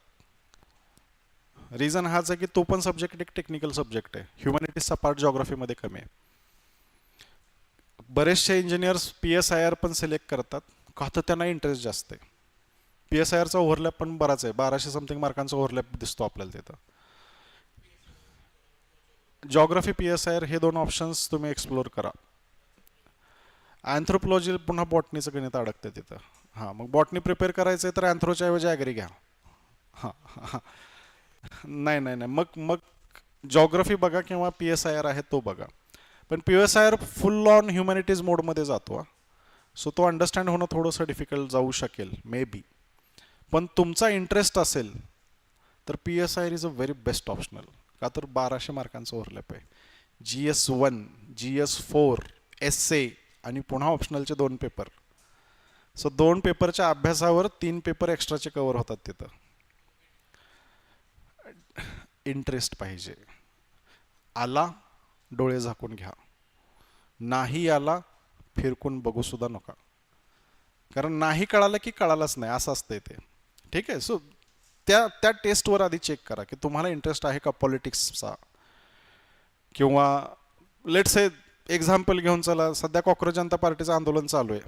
रिझन हाच आहे की तो पण सब्जेक्ट एक टेक्निकल सब्जेक्ट आहे. ह्युमॅनिटीजचा पार्ट जॉग्रफीमध्ये कमी आहे. बरेचसे इंजिनियर्स PSIR पण सिलेक्ट करतात का तर त्यांना इंटरेस्ट जास्त आहे. PSIRचा ओव्हरलॅप पण बराच आहे, 1200 समथिंग मार्कांचा ओव्हरलॅप दिसतो आपल्याला तिथं. जॉग्रफी PSIR हे 2 ऑप्शन्स तुम्ही एक्सप्लोर करा. अँथ्रोपॉलॉजी पुन्हा बॉटनीचं गणित अडकतं तिथं. हां, मग बॉटनी प्रिपेअर करायचं आहे तर अँथ्रोच्या ऐवजी ॲग्री घ्या. हां हां. नाही नाही नाही, मग मग जॉग्रफी बघा किंवा PSIR आहे तो बघा. पण PSIR फुल ऑन ह्युमॅनिटीज मोडमध्ये जातो, सो तो अंडरस्टँड होणं थोडंसं डिफिकल्ट जाऊ शकेल मे बी. पण तुमचा इंटरेस्ट असेल तर PSIR is a very best optional. का तर 1200 मार्कांचं ओव्हरलॅप आहे. GS1, GS4, SA आणि पुन्हा ऑप्शनलचे 2 पेपर. सो 2 पेपरच्या अभ्यासावर 3 पेपर एक्स्ट्राचे कव्हर होतात तिथं. इंटरेस्ट पाहिजे. आला डोळे झाकून घ्या, नाही आला फिरकून बघू सुद्धा नका. कारण नाही कळालं की कळालंच नाही असं असतंय ते. ठीक आहे. सो त्या त्या टेस्टवर आधी चेक करा की तुम्हाला इंटरेस्ट आहे का पॉलिटिक्सचा. किंवा लेट्स से एक्झाम्पल घेऊन चला, सध्या कॉक्रोच जनता पार्टीचं आंदोलन चालू आहे.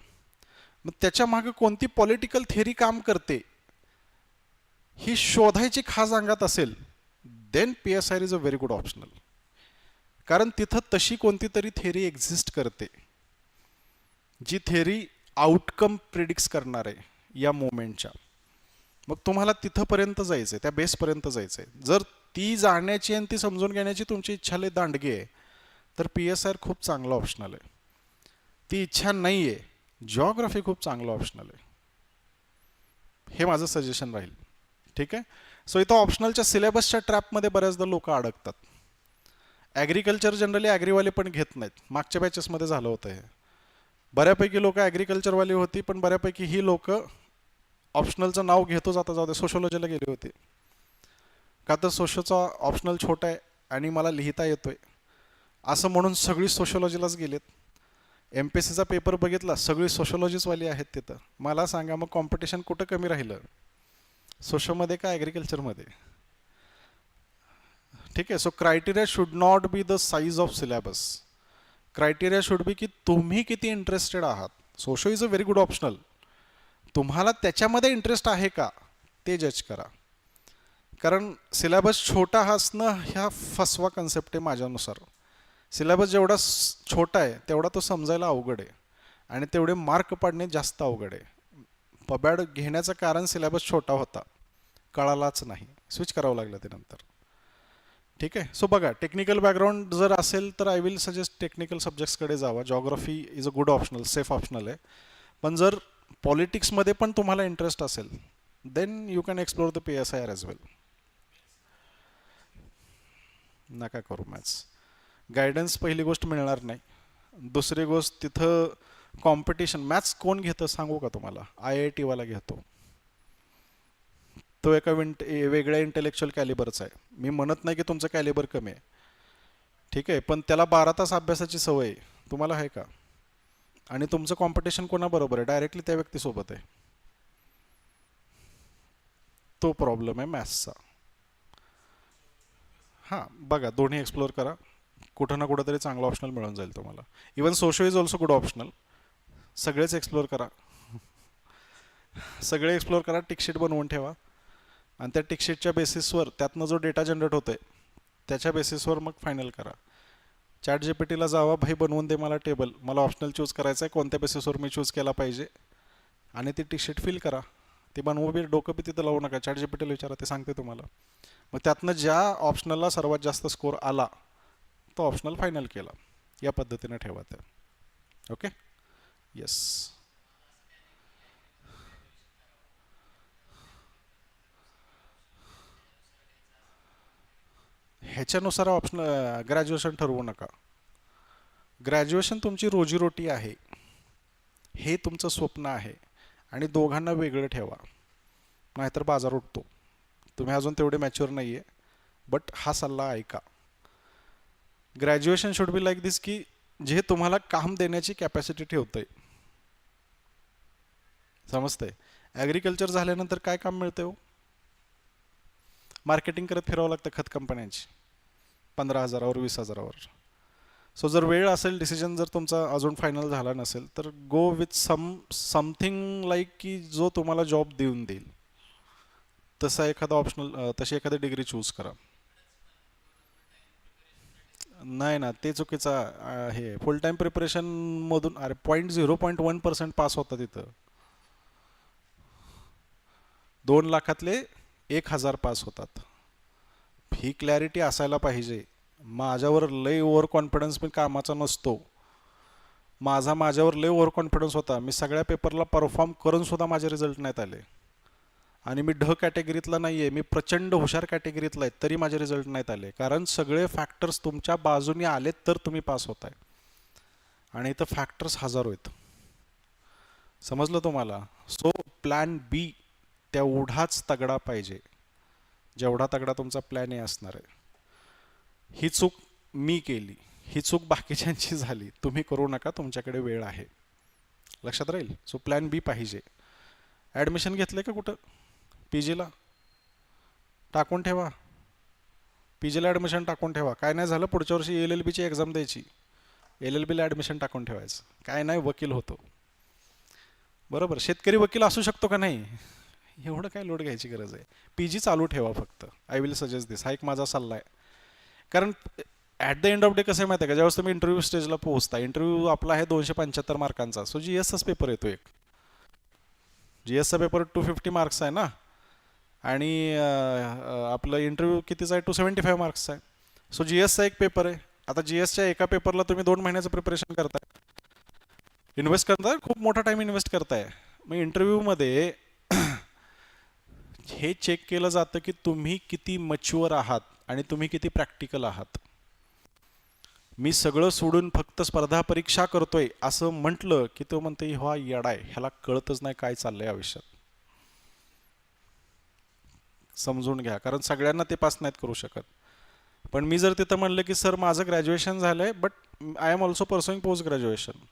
मग त्याच्या मागे कोणती पॉलिटिकल थेरी काम करते ही शोधायची खास अंगात असेल, then PSIR is a very good optional. कारण तिथं तशी कोणती तरी थेरी एक्झिस्ट करते जी थेरी आउटकम प्रिडिक्स करणार आहे या मोमेंटच्या. मग तुम्हाला तिथंपर्यंत जायचं आहे, त्या बेसपर्यंत जायचं आहे. जर ती जाण्याची आणि ती समजून घेण्याची तुमची इच्छा लय दांडगी आहे तर PSIR खूप चांगला ऑप्शनल आहे. ती इच्छा नाही आहे, जॉग्रफी खूप चांगलं ऑप्शनल आहे. हे माझं सजेशन राहील. ठीक आहे. सो इथं ऑप्शनलच्या सिलेबसच्या ट्रॅपमध्ये बऱ्याचदा लोक अडकतात. ॲग्रिकल्चर जनरली ॲग्रीवाले पण घेत नाहीत. मागच्या बॅचेसमध्ये झालं होतं हे. बऱ्यापैकी लोक ॲग्रिकल्चरवाली होती, पण बऱ्यापैकी ही लोक ऑप्शनलचं नाव घेतो जाता जाऊ दे सोशोलॉजीला गेली होती. का तर सोशोचा ऑप्शनल छोटा आहे आणि मला लिहिता येतोय असं म्हणून सगळी सोशोलॉजीलाच गेलेत. MPSCचा पेपर बघितला, सगळी सोशोलॉजीचवाली आहेत तिथं. मला सांगा मग कॉम्पिटिशन कुठं कमी राहिलं, सोशोमध्ये का ॲग्रिकल्चरमध्ये? ठीक आहे. So criteria should not be the size of syllabus. Criteria should be की तुम्ही किती इंटरेस्टेड आहात. Socio is a very good optional. तुम्हाला त्याच्यामध्ये इंटरेस्ट आहे का ते जज करा. कारण सिलेबस छोटा असणं ह्या फसवा कन्सेप्ट आहे माझ्यानुसार. सिलेबस जेवढा छोटा आहे तेवढा तो समजायला अवघड आहे आणि तेवढे मार्क पाडणे जास्त अवघड आहे. पबॅड घेण्याचं कारण सिलेबस छोटा होता, कळालाच नाही, स्विच करावं लागलं ते नंतर. ठीक आहे. सो बघा, टेक्निकल बॅकग्राऊंड जर असेल तर आय विल सजेस्ट टेक्निकल सब्जेक्ट्सकडे जावा. Geography is a good optional, safe optional आहे. पण जर पॉलिटिक्समध्ये पण तुम्हाला इंटरेस्ट असेल then you can explore the PSIR as well. नका करू मॅथ्स. गायडन्स पहिली गोष्ट मिळणार नाही. दुसरी गोष्ट तिथं कॉम्पिटिशन मॅथ्स कोण घेतं सांगू का तुम्हाला? IIT वाला घेतो. तो एका वेगळ्या इंटेलेक्च्युअल कॅलिबरचा आहे. मी म्हणत नाही की तुमचं कॅलिबर कमी आहे, ठीक आहे, पण त्याला 12 तास अभ्यासाची सवय आहे. तुम्हाला आहे का? आणि तुमचं कॉम्पिटिशन कोणाबरोबर आहे? डायरेक्टली त्या व्यक्तीसोबत आहे. तो प्रॉब्लेम आहे मॅथ्सचा. हां, बघा दोन्ही एक्सप्लोअर करा, कुठं ना कुठं तरी चांगला ऑप्शनल मिळून जाईल तुम्हाला. Even socio is also good optional. सगळेच एक्सप्लोअर करा, सगळे एक्सप्लोअर करा, टिकशीट बनवून ठेवा आणि त्या टिकशीटच्या बेसिसवर त्यातनं जो डेटा जनरेट होतोय त्याच्या बेसिसवर मग फायनल करा. ChatGPTला जावा, भाई बनवून दे मला टेबल, मला ऑप्शनल चूज करायचं आहे, कोणत्या बेसिसवर मी चूज केला पाहिजे, आणि ती टिकशीट फिल करा. ती बनवू बी, डोकं बी तिथं लावू नका, ChatGPTला विचारा, ते सांगते तुम्हाला. मग त्यातनं ज्या ऑप्शनलला सर्वात जास्त स्कोर आला तो ऑप्शनल फायनल केला. या पद्धतीने ठेवा ते. Okay, yes. ह्याच्यानुसार ऑप्शन ग्रॅज्युएशन ठरवू नका. ग्रॅज्युएशन तुमची रोजीरोटी आहे, हे तुमचं स्वप्न आहे, आणि दोघांना वेगळं ठेवा, नाहीतर बाजार उठतो. तुम्ही अजून तेवढे मॅच्युअर नाही आहे, बट हा सल्ला ऐका. ग्रॅज्युएशन शुड बी लाईक दिस, की जे तुम्हाला काम देण्याची कॅपॅसिटी ठेवतंय. समजतंय? ॲग्रिकल्चर झाल्यानंतर काय काम मिळतंय हो? मार्केटिंग करत फिरावं लागतं खत कंपन्यांची 15,000वर 20,000वर. सो जर वेळ असेल, डिसिजन जर तुमचा अजून फायनल झाला नसेल, तर गो विथ समथिंग लाईक की जो तुम्हाला जॉब देऊन देईल, तसा एखादा ऑप्शनल, तशी एखादी डिग्री चूज करा. नाही ना, ते चुकीचं आहे. फुल टाईम प्रिपरेशनमधून अरे 0.1% पास होता तिथं. 2 लाखातले 1,000 पास होतात. ही क्लॅरिटी असायला पाहिजे. माझ्यावर लय ओव्हर कॉन्फिडन्स मी कामाचा नसतो. माझ्यावर लय ओव्हर कॉन्फिडन्स होता. मी सगळ्या पेपरला परफॉर्म करून सुद्धा माझे रिझल्ट नाहीत आले. आणि मी कॅटेगरीतला नाही आहे, मी प्रचंड हुशार कॅटेगरीतला आहे, तरी माझे रिझल्ट नाहीत आले. कारण सगळे फॅक्टर्स तुमच्या बाजूने आलेत तर तुम्ही पास होताय. आणि इथं फॅक्टर्स हजारो आहेत. समजलं तुम्हाला? सो प्लॅन बी तेवढाच तगडा पाहिजे जेवढा तगडा तुमचा प्लॅन ए असणार आहे. ही चूक मी केली, ही चूक बाकीच्यांची झाली, तुम्ही करू नका, तुमच्याकडे वेळ आहे. लक्षात राहील? सो प्लॅन बी पाहिजे. ॲडमिशन घेतलं का कुठं? PGला टाकून ठेवा. PGला ॲडमिशन टाकून ठेवा. काय नाही झालं, पुढच्या वर्षी LLBची एक्झाम द्यायची, LLBला ॲडमिशन टाकून ठेवायचं. काय नाही, वकील होतो. बरोबर? शेतकरी वकील असू शकतो का नाही? एवढं काय लोड घ्यायची गरज आहे. PG चालू ठेवा फक्त. आय विल सजेस्ट दिस. हा एक माझा सल्ला आहे. कारण at the end of day कसं आहे माहिती आहे का, ज्यावेळेस तुम्ही इंटरव्ह्यू स्टेजला पोहोचता, इंटरव्ह्यू आपला आहे 275 मार्कांचा. सो GSचाच पेपर येतो एक. GSचा पेपर 250 मार्क्स आहे ना, आणि आपलं इंटरव्ह्यू कितीचा आहे? 275 मार्क्सचा आहे. सो GSचा एक पेपर आहे. आता GSच्या एका पेपरला तुम्ही 2 महिन्याचं प्रिपरेशन करताय, इन्व्हेस्ट करताय, खूप मोठा टाइम इन्व्हेस्ट करताय. मग इंटरव्ह्यूमध्ये हे चेक केलं जातं की तुम्ही किती मच्युअर आहात आणि तुम्ही किती प्रॅक्टिकल आहात. मी सगळं सोडून फक्त स्पर्धा परीक्षा करतोय असं म्हटलं की तो म्हणतो हा येडाय, ह्याला कळतच नाही काय चाललंय आयुष्यात. समजून घ्या, कारण सगळ्यांना ते पास नाहीत करू शकत. पण मी जर तिथं म्हणलं की सर माझं ग्रॅज्युएशन झालंय, but I am also पर्सुईंग post graduation,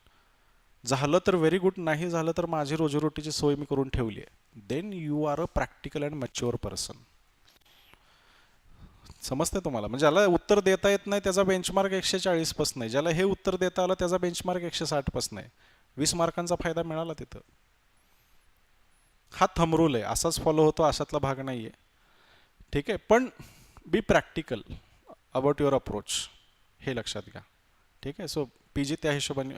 झालं तर व्हेरी गुड, नाही झालं तर माझी रोजीरोटीची सोय मी करून ठेवली आहे, then you are a practical and mature person. समजतंय तुम्हाला? म्हणजे ज्याला उत्तर देता येत नाही त्याचा बेंचमार्क 140 पासून आहे, ज्याला हे उत्तर देता आलं त्याचा बेंचमार्क 160 पासून आहे. 20 मार्कांचा फायदा मिळाला तिथं. हा थंब रूल आहे, असाच फॉलो होतो अशातला भाग नाही आहे. ठीक आहे, पण बी प्रॅक्टिकल अबाउट युअर अप्रोच, हे लक्षात घ्या. ठीक आहे. सो PG त्या हिशोबाने,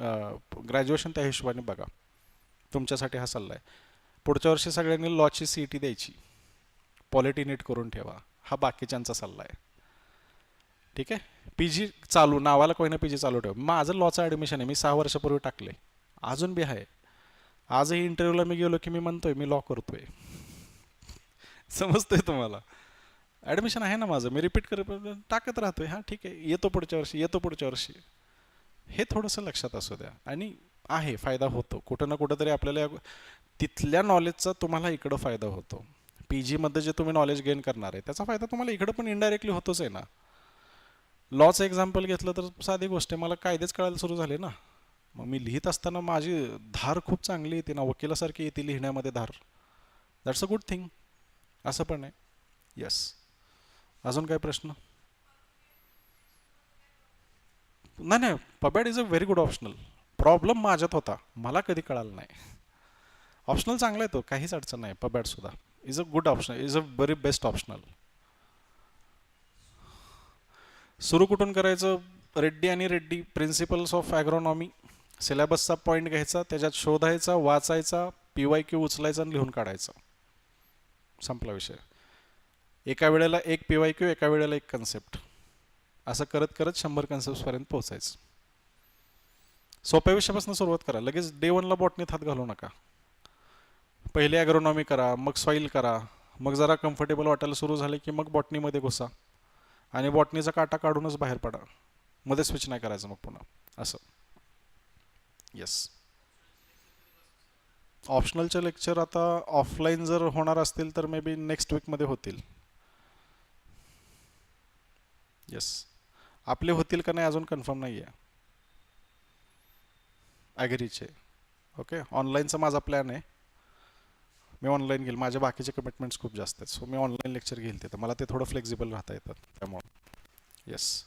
ग्रॅज्युएशन त्या हिशोबाने बघा. तुमच्यासाठी हा सल्ला आहे. पुढच्या वर्षी सगळ्यांनी लॉची CET द्यायची, पॉलिटी नीट करून ठेवा, हा बाकीच्यांचा सल्ला आहे. ठीक आहे. PG चालू, नावाला कोणी PG चालू ठेवा. माझं लॉचं ॲडमिशन आहे, मी 6 वर्षापूर्वी टाकले, अजून बी आहे. आजही इंटरव्ह्यूला मी गेलो की मी म्हणतोय मी लॉ करतोय. समजतंय तुम्हाला? ॲडमिशन आहे ना माझं, मी रिपीट टाकत राहतोय. हां ठीक आहे, येतो पुढच्या वर्षी, येतो पुढच्या वर्षी. हे थोडंसं लक्षात असू द्या. आणि आहे, फायदा होतो कुठं ना कुठं तरी आपल्याला तिथल्या नॉलेजचा तुम्हाला इकडं फायदा होतो. पी जीमध्ये जे तुम्ही नॉलेज गेन करणार आहे त्याचा फायदा तुम्हाला इकडं पण इनडायरेक्टली होतोच आहे ना. लॉचं एक्झाम्पल घेतलं तर साधी गोष्ट आहे, मला कायदेच कळायला सुरू झाले ना. मग मी लिहित असताना माझी धार खूप चांगली येते ना, वकिलासारखी येते लिहिण्यामध्ये धार. That's a good thing. असं पण आहे. येस. अजून काय प्रश्न? नाही नाही, PubAd is a very good optional. Problem माझ्यात होता, मला कधी कळालं नाही. ऑप्शनल चांगला आहे तो, काहीच अडचण नाही. पबॅड सुद्धा is a good option, is a very best optional. सुरू कुठून करायचं? रेड्डी आणि रेड्डी प्रिन्सिपल्स ऑफ ॲग्रोनॉमी. सिलेबसचा पॉईंट घ्यायचा, त्याच्यात शोधायचा, वाचायचा, PYQ उचलायचा आणि लिहून काढायचा. संपला विषय. एका वेळेला एक PYQ, एका वेळेला एक कन्सेप्ट. असं करत करत 100 कन्सेप्टपर्यंत पोहोचायचं. सोप्या विषयापासून सुरुवात करा. लगेच डे 1ला बॉटनीत हात घालू नका. पहिले ॲग्रोनॉमी करा, मग सॉईल करा, मग जरा कम्फर्टेबल वाटायला सुरू झाले की मग बॉटनीमध्ये घुसा आणि बॉटनीचा काटा काढूनच बाहेर पडा. मध्ये स्विच नाही करायचं मग पुन्हा असं. येस. ऑप्शनलचे लेक्चर आता ऑफलाईन जर होणार असतील तर मे बी नेक्स्ट वीकमध्ये होतील. येस. आपले होतील का नाही अजून कन्फर्म नाही आहे. ॲग्रीचे. ओके. ऑनलाईनचा माझा प्लॅन आहे. मी ऑनलाईन घेईल, माझ्या बाकीचे कमिटमेंट्स खूप जास्त आहेत, सो मी ऑनलाईन लेक्चर घेईल तिथं. मला ते थोडं फ्लेक्झिबल राहता येतं त्यामुळे. येस.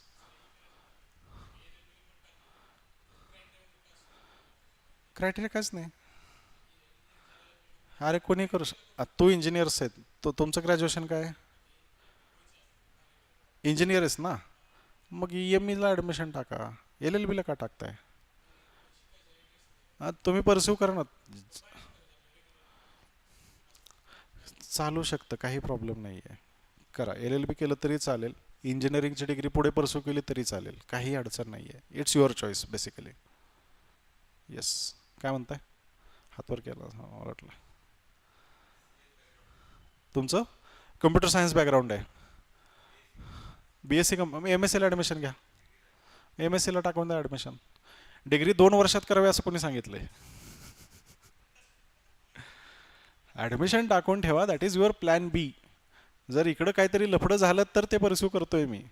क्रायटेरिया काहीच नाही. अरे कोणी करू तू इंजिनियर्स आहेत, तो तुमचं ग्रॅज्युएशन काय? इंजिनियर आहेस ना, मग EMEला ॲडमिशन टाका. LLBला का टाकताय? तुम्ही परस्यू करा ना. चालू शकतं, काही प्रॉब्लेम नाही आहे. करा. LLB केलं तरी चालेल, इंजिनिअरिंगची डिग्री पुढे परस्यू केली तरी चालेल, काही अडचण नाही आहे. It's your choice basically. Yes. काय म्हणताय? हातवर केला वाटलं. तुमचं कम्प्युटर सायन्स बॅकग्राऊंड आहे. BSc MScला ॲडमिशन घ्या. MScला टाकून द्या ॲडमिशन. डिग्री 2 वर्षात करावी असं कोणी सांगितलंय? ॲडमिशन टाकून ठेवा, दॅट इज युअर प्लॅन बी. जर इकडं काहीतरी लफडं झालं तर ते परस्यू करतोय मी.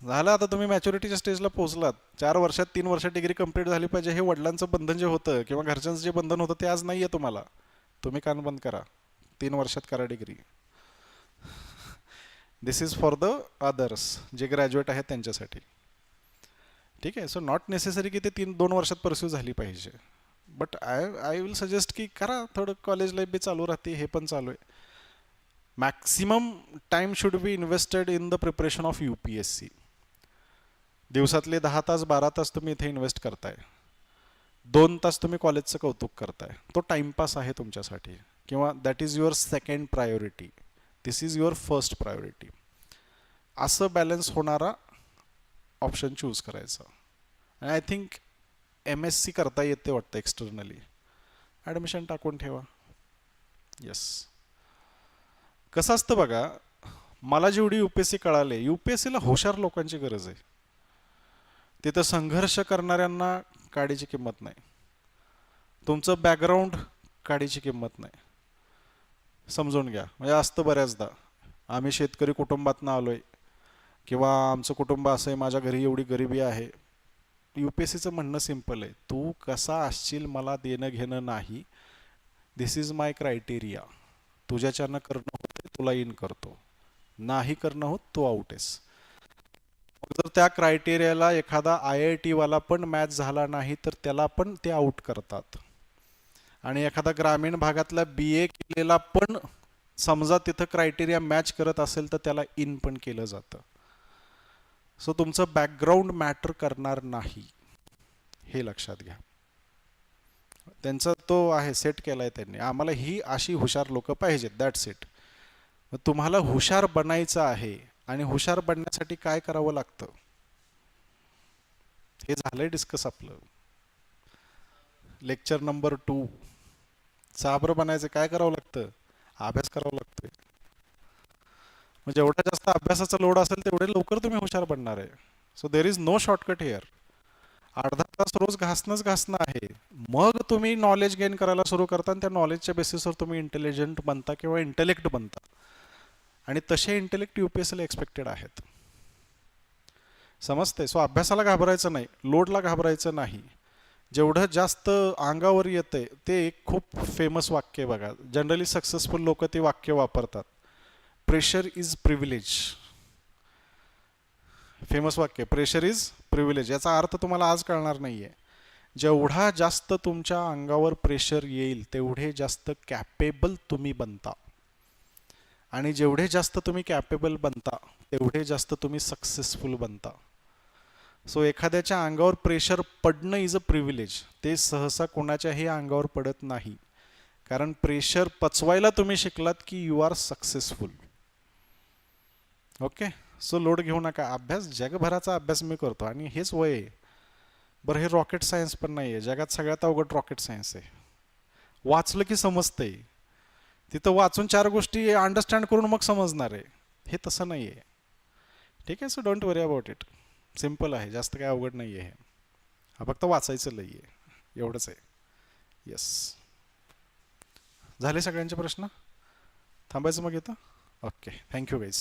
झालं आता तुम्ही मॅच्युरिटीच्या स्टेजला पोहोचलात. 4 वर्षात 3 वर्षात डिग्री कंप्लीट झाली पाहिजे, हे वडिलांचं बंधन जे होतं किंवा घरच्यांचं जे बंधन होतं ते आज नाही आहे तुम्हाला. तुम्ही कान बंद करा. 3 वर्षात करा degree. This is for the others जे ग्रॅज्युएट आहेत त्यांच्यासाठी. ठीक आहे. सो नॉट नेसेसरी की ते 2 वर्षात परस्यू झाली पाहिजे. बट आय विल सजेस्ट की करा थोडं, कॉलेज लाईफ बी चालू राहते, हे पण चालू आहे. Maximum time should be invested in the preparation of UPSC. दिवसातले 10 तास 12 तास तुम्ही इथे इन्व्हेस्ट करताय, 2 तास तुम्ही कॉलेजचं कौतुक करताय. तो टाइमपास आहे तुमच्यासाठी, किंवा that is your second priority, this is your first priority. असं बॅलन्स होणारा ऑप्शन चूज करायचा. आणि आय थिंक MSc करता येते वाटतं एक्सटर्नली. ॲडमिशन टाकून ठेवा. येस. कसं असतं बघा, मला जेवढी UPSC कळाले, UPSCला हुशार लोकांची गरज आहे. तिथं संघर्ष करणाऱ्यांना काडीची किंमत नाही. तुमचं बॅकग्राऊंड काडीची किंमत नाही. समजून घ्या. म्हणजे असतं बऱ्याचदा, आम्ही शेतकरी कुटुंबातनं आलो आहे किंवा आमचं कुटुंब असं आहे, माझ्या घरी एवढी गरिबी आहे. UPSCचं म्हणणं सिम्पल आहे, तू कसा असशील मला देणं घेणं नाही. दिस इज माय क्रायटेरिया. तुझ्याच्यानं करणं होते तुला इन करतो, नाही करणं होत तू आउट आहेस. जर त्या क्रायटेरियाला एखादा IIT वाला पण मॅच झाला नाही तर त्याला पण ते आउट करतात. आणि एखादा ग्रामीण भागातला BA केलेला पण समजा तिथं क्रायटेरिया मॅच करत असेल तर त्याला इन पण केलं जातं. सो तुमचं बॅकग्राऊंड मॅटर करणार नाही, हे लक्षात घ्या. त्यांचा तो आहे सेट केलाय त्यांनी, आम्हाला ही अशी हुशार लोक पाहिजेत, दॅट्स इट. तुम्हाला हुशार बनायचं आहे, आणि हुशार बनण्यासाठी काय करावं लागतं हे झालंय डिस्कस आपलं. Lecture number 2. साबर बनायचं काय करावं लागतं? अभ्यास करावा लागतोय. म्हणजे जेवढा जास्त अभ्यासाचा लोड असेल तेवढे लवकर तुम्ही हुशार बनणार आहे. So there is no shortcut here. अर्धा तास रोज घासणं आहे. मग तुम्ही नॉलेज गेन करायला सुरू करता आणि त्या नॉलेजच्या बेसिसवर तुम्ही इंटेलिजंट बनता किंवा इंटेलेक्ट बनता. आणि तसे इंटेलेक्ट UPSCला एक्सपेक्टेड आहेत. समजते? सो अभ्यासाला घाबरायचं नाही, लोडला घाबरायचं नाही. जेवढं जास्त अंगावर येतंय ते एक खूप फेमस वाक्य आहे बघा. जनरली सक्सेसफुल लोक ते वाक्य वापरतात. Pressure is privilege. फेमस वाक्य, प्रेशर इज प्रिव्हिलेज. याचा अर्थ तुम्हाला आज कळणार नाहीये. जेवढा जास्त तुमच्या अंगावर प्रेशर येईल तेवढे जास्त कॅपेबल तुम्ही बनता. आणि जेवढे जास्त तुम्ही कॅपेबल बनता तेवढे जास्त तुम्ही सक्सेसफुल बनता. सो एखाद्याच्या अंगावर प्रेशर पडणं इज अ प्रिव्हिलेज. ते सहसा कोणाच्याही अंगावर पडत नाही. कारण प्रेशर पचवायला तुम्ही शिकलात की you are successful. Okay. So load घेऊ नका. अभ्यास जगभराचा अभ्यास मी करतो आणि हेच वय आहे. बरं, हे रॉकेट सायन्स पण नाही आहे. जगात सगळ्यात अवघड रॉकेट सायन्स आहे. वाचलं की समजतंय. तिथं वाचून 4 गोष्टी अंडरस्टँड करून मग समजणार आहे. हे तसं नाही आहे. ठीक आहे. So don't worry about it. Simple आहे, जास्त काय अवघड नाही आहे. हा फक्त वाचायचं लई आहे, एवढंच आहे. येस. झाले सगळ्यांचे प्रश्न? थांबायचं मग इथं. ओके. Thank you guys.